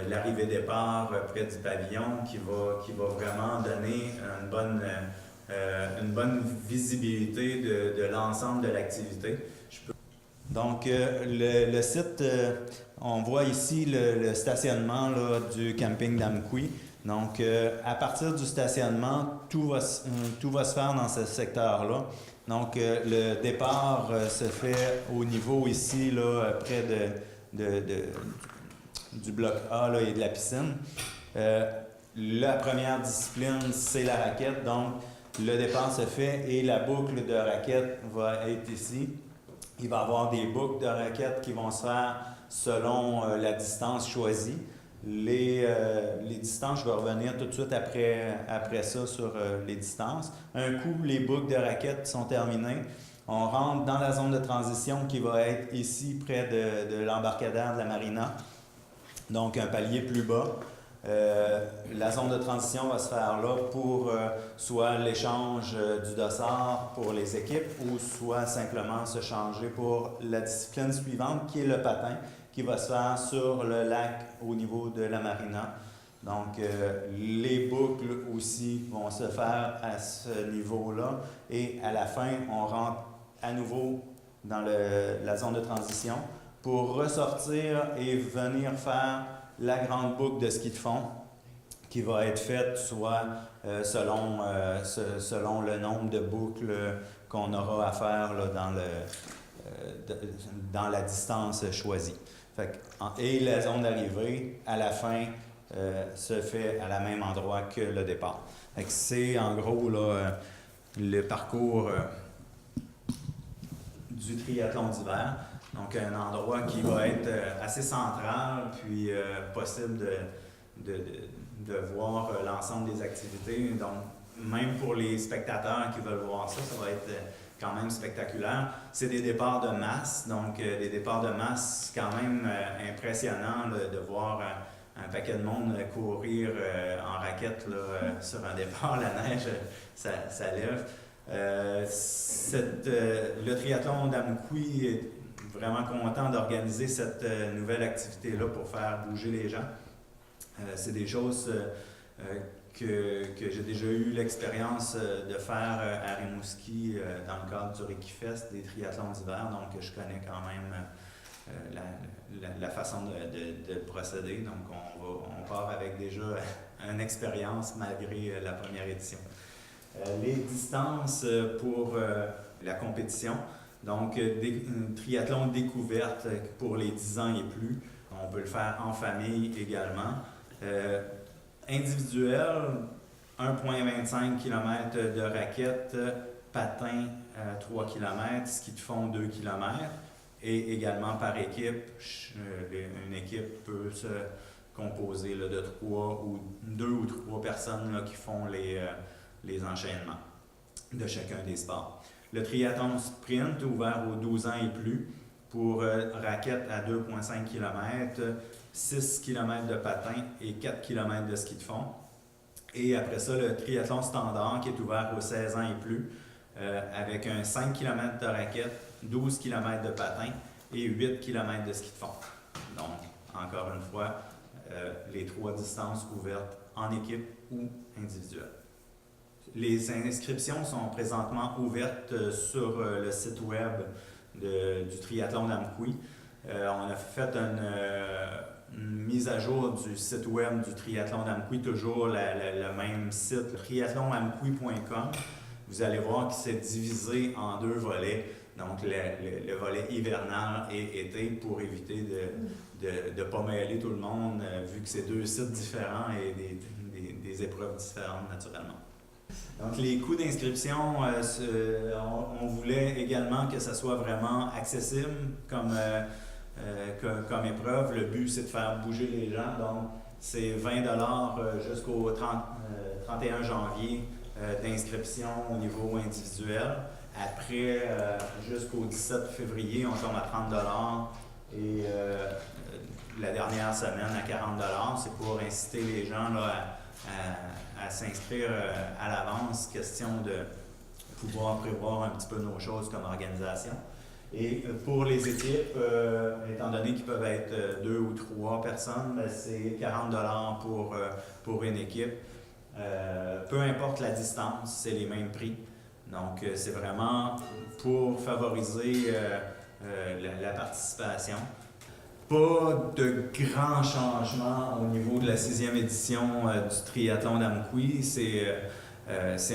Speaker 11: l'arrivée-départ près du pavillon qui va vraiment donner une bonne visibilité de l'ensemble de l'activité. Donc, le site, on voit ici le stationnement là, du camping d'Amqui. Donc, à partir du stationnement, tout va se faire dans ce secteur-là. Donc, le départ se fait au niveau ici, là, près du bloc A là, et de la piscine. La première discipline, c'est la raquette. Donc, le départ se fait et la boucle de raquettes va être ici. Il va y avoir des boucles de raquettes qui vont se faire selon la distance choisie. Les distances, je vais revenir tout de suite après ça sur les distances. Un coup, les boucles de raquettes sont terminées. On rentre dans la zone de transition qui va être ici, près de l'embarcadère de la marina. Donc, un palier plus bas. La zone de transition va se faire là pour soit l'échange du dossard pour les équipes ou soit simplement se changer pour la discipline suivante qui est le patin qui va se faire sur le lac au niveau de la marina. Donc, les boucles aussi vont se faire à ce niveau-là et à la fin, on rentre à nouveau dans la zone de transition pour ressortir et venir faire la grande boucle de ski de fond qui va être faite soit selon le nombre de boucles qu'on aura à faire là, dans la distance choisie. Et la zone d'arrivée, à la fin, se fait à la même endroit que le départ. C'est en gros là, le parcours du triathlon d'hiver. Donc, un endroit qui va être assez central, puis possible de voir l'ensemble des activités. Donc, même pour les spectateurs qui veulent voir ça, ça va être quand même spectaculaire. C'est des départs de masse, donc des départs de masse quand même impressionnants là, de voir un paquet de monde courir en raquette là, sur un départ. La neige, ça lève. Le triathlon d'Amkoui est vraiment content d'organiser cette nouvelle activité-là pour faire bouger les gens. C'est des choses que j'ai déjà eu l'expérience de faire à Rimouski dans le cadre du Rikifest, des triathlons d'hiver, donc je connais quand même la façon de procéder. Donc on part avec déjà une expérience malgré la première édition. Les distances pour la compétition, donc triathlon découverte pour les 10 ans et plus. On peut le faire en famille également. Individuel, 1,25 km de raquette, patin 3 km, ski de fond 2 km. Et également par équipe, une équipe peut se composer là, de 2 ou 3 personnes là, qui font les enchaînements de chacun des sports. Le triathlon sprint ouvert aux 12 ans et plus pour raquettes à 2,5 km, 6 km de patin et 4 km de ski de fond. Et après ça, le triathlon standard qui est ouvert aux 16 ans et plus avec un 5 km de raquette, 12 km de patin et 8 km de ski de fond. Donc, encore une fois, les 3 distances ouvertes en équipe ou individuelles. Les inscriptions sont présentement ouvertes sur le site web du triathlon d'Amkoui. On a fait une mise à jour du site web du triathlon d'Amkoui, toujours le même site, triathlonamkoui.com. Vous allez voir qu'il s'est divisé en 2 volets, donc le volet hivernal et été, pour éviter de ne pas mêler tout le monde, vu que c'est 2 sites différents et des épreuves différentes naturellement. Donc, les coûts d'inscription, on voulait également que ça soit vraiment accessible comme épreuve. Le but, c'est de faire bouger les gens. Donc, c'est 20 $ jusqu'au 31 janvier d'inscription au niveau individuel. Après, jusqu'au 17 février, on tombe à 30 $ et la dernière semaine à 40 $. C'est pour inciter les gens là, à s'inscrire à l'avance, question de pouvoir prévoir un petit peu nos choses comme organisation. Et pour les équipes, étant donné qu'ils peuvent être 2 ou 3 personnes, ben c'est 40 $ pour une équipe. Peu importe la distance, c'est les mêmes prix. Donc, c'est vraiment pour favoriser la participation. Pas de grands changements au niveau de la 6e édition du triathlon d'Amkoui. C'est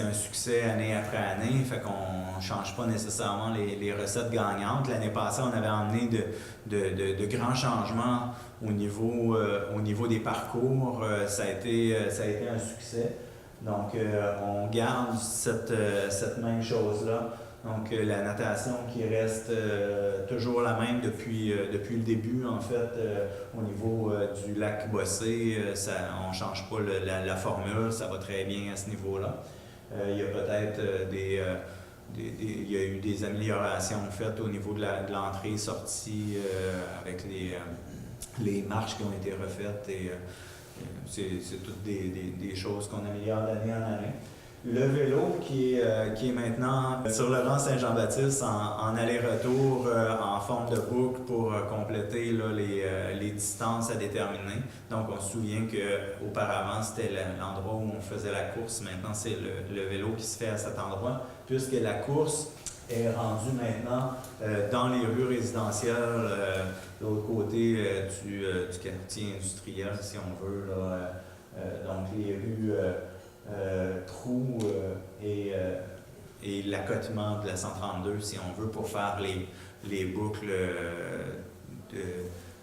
Speaker 11: un succès année après année, fait qu'on ne change pas nécessairement les recettes gagnantes. L'année passée, on avait emmené de grands changements au niveau des parcours. Ça a été un succès. Donc, on garde cette même chose-là. Donc, la natation qui reste toujours la même depuis le début, en fait, au niveau du lac Bossé, on ne change pas la formule, ça va très bien à ce niveau-là. Il y a peut-être il y a eu des améliorations faites au niveau de l'entrée-sortie avec les marches qui ont été refaites et c'est toutes des choses qu'on améliore d'année en année. Le vélo qui est maintenant sur le rang Saint-Jean-Baptiste en aller-retour en forme de boucle pour compléter là, les distances à déterminer. Donc on se souvient qu'auparavant c'était l'endroit où on faisait la course. Maintenant c'est le vélo qui se fait à cet endroit puisque la course est rendue maintenant dans les rues résidentielles, de l'autre côté du quartier industriel si on veut. Là, donc les rues Trou et l'accotement de la 132, si on veut, pour faire les boucles.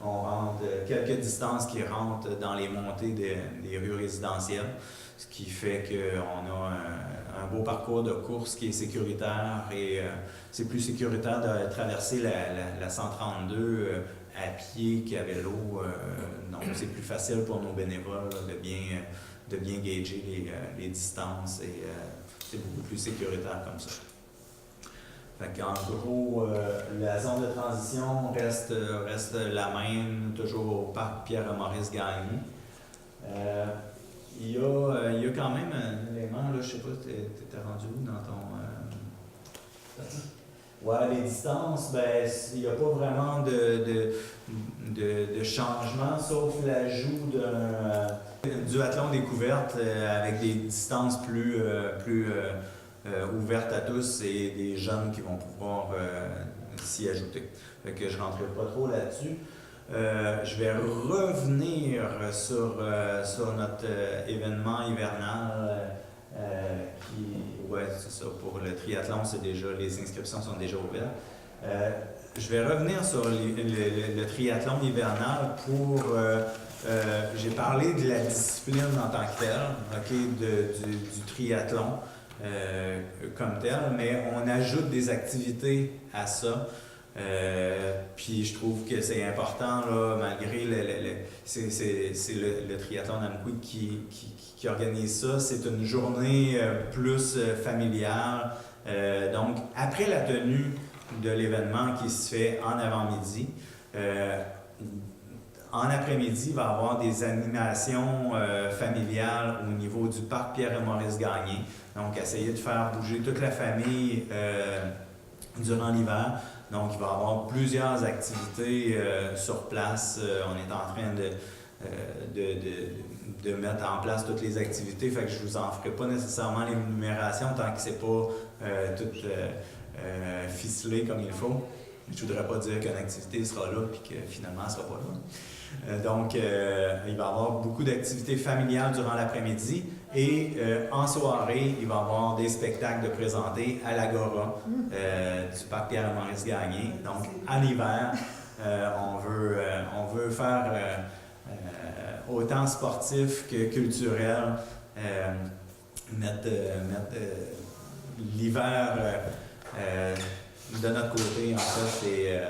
Speaker 11: On rentre quelques distances qui rentrent dans les montées des rues résidentielles, ce qui fait qu'on a un beau parcours de course qui est sécuritaire et c'est plus sécuritaire de traverser la 132 à pied qu'à vélo. Donc c'est plus facile pour nos bénévoles là, de bien gager les distances et c'est beaucoup plus sécuritaire comme ça. Fait qu'en gros, la zone de transition reste la même, toujours au parc Pierre-Maurice-Gagné. Il y a quand même un élément, là, je sais pas, t'étais rendu où dans ton... Ouais, les distances, ben, il n'y a pas vraiment de changement, sauf l'ajout d'un duathlon découverte avec des distances plus ouvertes à tous et des jeunes qui vont pouvoir s'y ajouter. Fait que je ne rentrerai pas trop là-dessus. Je vais revenir sur notre événement hivernal c'est ça, pour le triathlon, les inscriptions sont déjà ouvertes. Je vais revenir sur le triathlon hivernal pour... j'ai parlé de la discipline en tant que telle, du triathlon comme tel, mais on ajoute des activités à ça. Puis je trouve que c'est important, là, malgré c'est le triathlon d'Amqui qui organise ça. C'est une journée plus familiale. Donc, après la tenue de l'événement qui se fait en avant-midi, en après-midi, il va y avoir des animations familiales au niveau du parc Pierre-Maurice-Gagné. Donc, essayer de faire bouger toute la famille durant l'hiver. Donc, il va y avoir plusieurs activités sur place. On est en train de mettre en place toutes les activités. Fait que je ne vous en ferai pas nécessairement l'énumération tant que ce n'est pas tout ficelé comme il faut. Je ne voudrais pas dire qu'une activité sera là et que finalement elle ne sera pas là. Donc, il va y avoir beaucoup d'activités familiales durant l'après-midi et en soirée, il va y avoir des spectacles de présentés à l'Agora du parc Pierre-Maurice-Gagné. Donc, en hiver, on veut faire autant sportif que culturel, mettre l'hiver de notre côté, en fait, et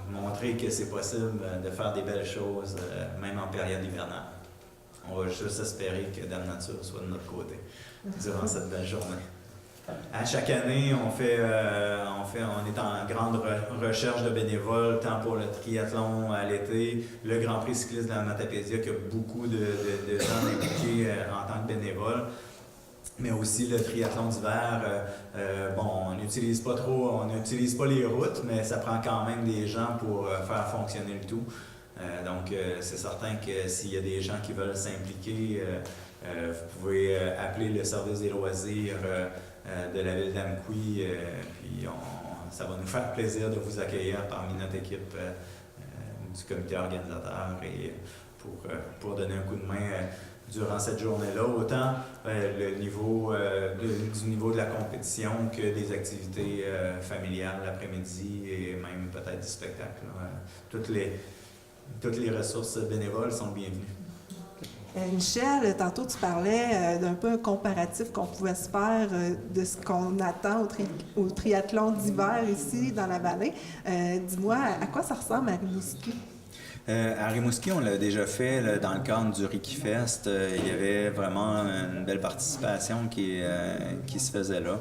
Speaker 11: montrer que c'est possible de faire des belles choses, même en période hivernale. On va juste espérer que Dame Nature soit de notre côté durant cette belle journée. À chaque année, on est en grande recherche de bénévoles, tant pour le triathlon à l'été, le Grand Prix cycliste de la Matapédia, qui a beaucoup de gens impliqués en tant que bénévoles, mais aussi le triathlon d'hiver. On n'utilise pas les routes, mais ça prend quand même des gens pour faire fonctionner le tout. Donc, c'est certain que s'il y a des gens qui veulent s'impliquer, vous pouvez appeler le service des loisirs de la ville d'Amqui, puis ça va nous faire plaisir de vous accueillir parmi notre équipe du comité organisateur et pour donner un coup de main durant cette journée-là, autant du niveau de la compétition que des activités familiales l'après-midi et même peut-être du spectacle. Toutes les ressources bénévoles sont bienvenues.
Speaker 5: Michel, tantôt tu parlais d'un peu un comparatif qu'on pouvait se faire de ce qu'on attend au triathlon d'hiver ici dans la vallée. Dis-moi, à quoi ça ressemble à Rimouski?
Speaker 12: À Rimouski, on l'a déjà fait là, dans le cadre du Ricky Fest. Il y avait vraiment une belle participation qui se faisait là.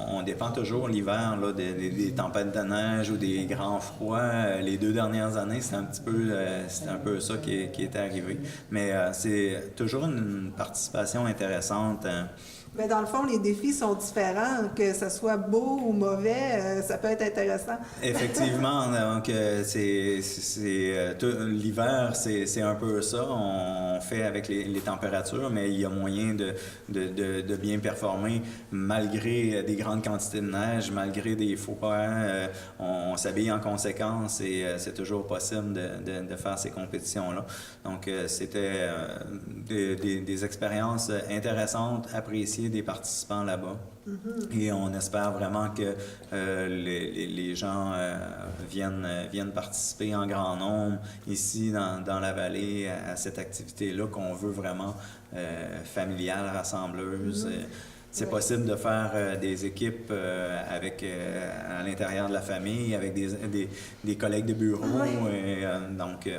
Speaker 12: On dépend toujours l'hiver là, des tempêtes de neige ou des grands froids. Les 2 dernières années, c'était un peu ça qui était arrivé. Mais c'est toujours une participation intéressante.
Speaker 5: Mais dans le fond, les défis sont différents. Que ce soit beau ou mauvais, ça peut être intéressant.
Speaker 12: Effectivement. Donc, l'hiver, c'est un peu ça. On fait avec les températures, mais il y a moyen de bien performer malgré des grandes quantités de neige, malgré des froids. On s'habille en conséquence et c'est toujours possible de faire ces compétitions-là. Donc, c'était des expériences intéressantes, appréciées des participants là-bas. Et on espère vraiment que les gens viennent participer en grand nombre ici dans la vallée à cette activité-là qu'on veut vraiment familiale, rassembleuse. C'est possible de faire des équipes à l'intérieur de la famille, avec des collègues de bureau. Donc,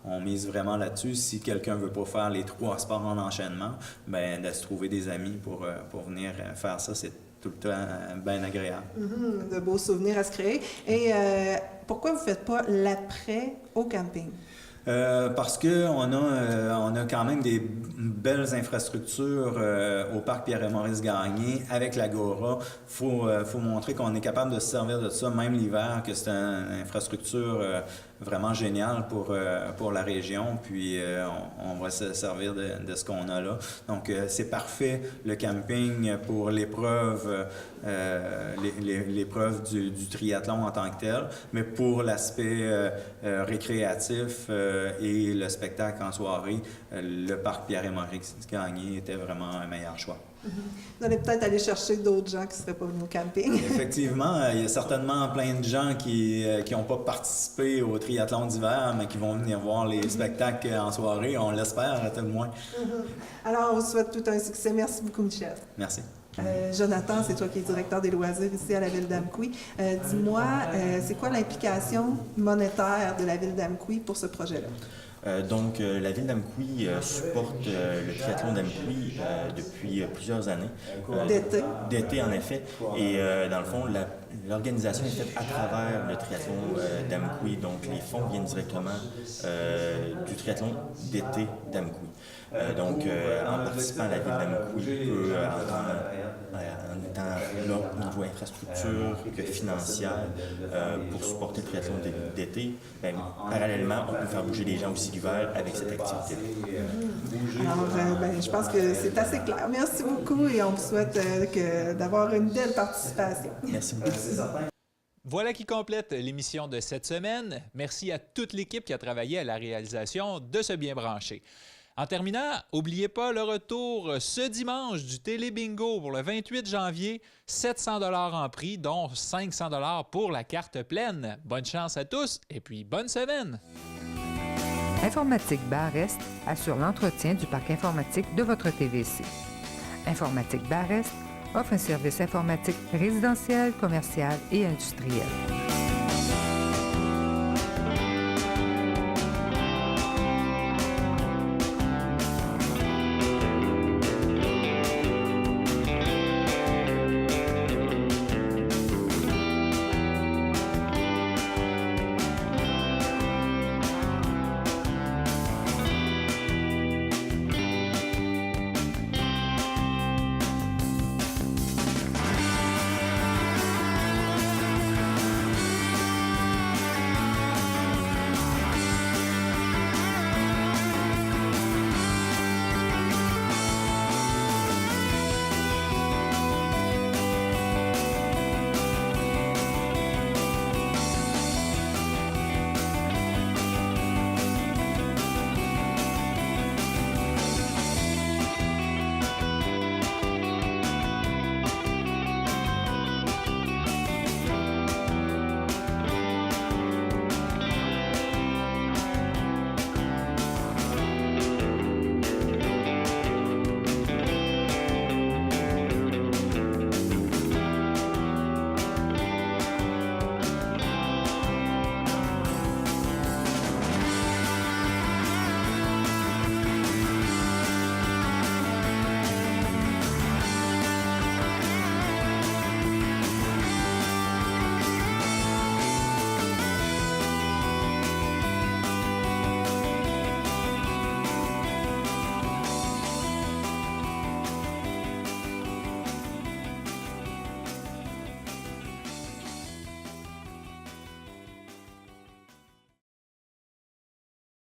Speaker 12: on mise vraiment là-dessus. Si quelqu'un ne veut pas faire les 3 sports en enchaînement, ben de se trouver des amis pour venir faire ça, c'est tout le temps bien agréable.
Speaker 5: De beaux souvenirs à se créer. Et pourquoi vous ne faites pas l'après au camping?
Speaker 12: Parce qu'on a quand même des belles infrastructures au parc Pierre-et-Maurice Gagné avec l'Agora. Faut montrer qu'on est capable de se servir de ça, même l'hiver, que c'est une infrastructure vraiment géniale pour la région. Puis on va se servir de ce qu'on a là. Donc c'est parfait le camping pour l'épreuve du triathlon en tant que tel, mais pour l'aspect récréatif et le spectacle en soirée, le parc Pierre-et-Maurice Gagné était vraiment un meilleur choix.
Speaker 5: Vous allez peut-être aller chercher d'autres gens qui ne seraient pas venus au camping.
Speaker 12: Effectivement, il y a certainement plein de gens qui n'ont pas participé au triathlon d'hiver, mais qui vont venir voir les spectacles en soirée. On l'espère, à tout le moins.
Speaker 5: Alors, on vous souhaite tout un succès. Merci beaucoup, Michel.
Speaker 12: Merci.
Speaker 5: Jonathan, c'est toi qui es directeur des loisirs ici à la Ville d'Amqui. Dis-moi, c'est quoi l'implication monétaire de la Ville d'Amqui pour ce projet-là?
Speaker 13: Donc, la Ville d'Amqui supporte le triathlon d'Amqui depuis plusieurs années.
Speaker 5: D'été.
Speaker 13: D'été, en effet. Et dans le fond, l'organisation est faite à travers le triathlon d'Amqui. Donc, les fonds viennent directement du triathlon d'été d'Amqui. Donc, en participant à la Ville d'Amqui, en étant là au niveau infrastructure que financière pour supporter le triathlon d'été, bien, parallèlement, on peut faire bouger les gens aussi l'hiver avec cette activité-là.
Speaker 5: Alors, je pense que c'est assez clair. Merci beaucoup et on vous souhaite d'avoir une belle participation.
Speaker 13: Merci beaucoup.
Speaker 1: Voilà qui complète l'émission de cette semaine. Merci à toute l'équipe qui a travaillé à la réalisation de ce Bien branché. En terminant, n'oubliez pas le retour ce dimanche du Télé Bingo pour le 28 janvier, 700 $ en prix, dont 500 $ pour la carte pleine. Bonne chance à tous et puis bonne semaine!
Speaker 14: Informatique Bar-Est assure l'entretien du parc informatique de votre TVC. Informatique Bar-Est offre un service informatique résidentiel, commercial et industriel.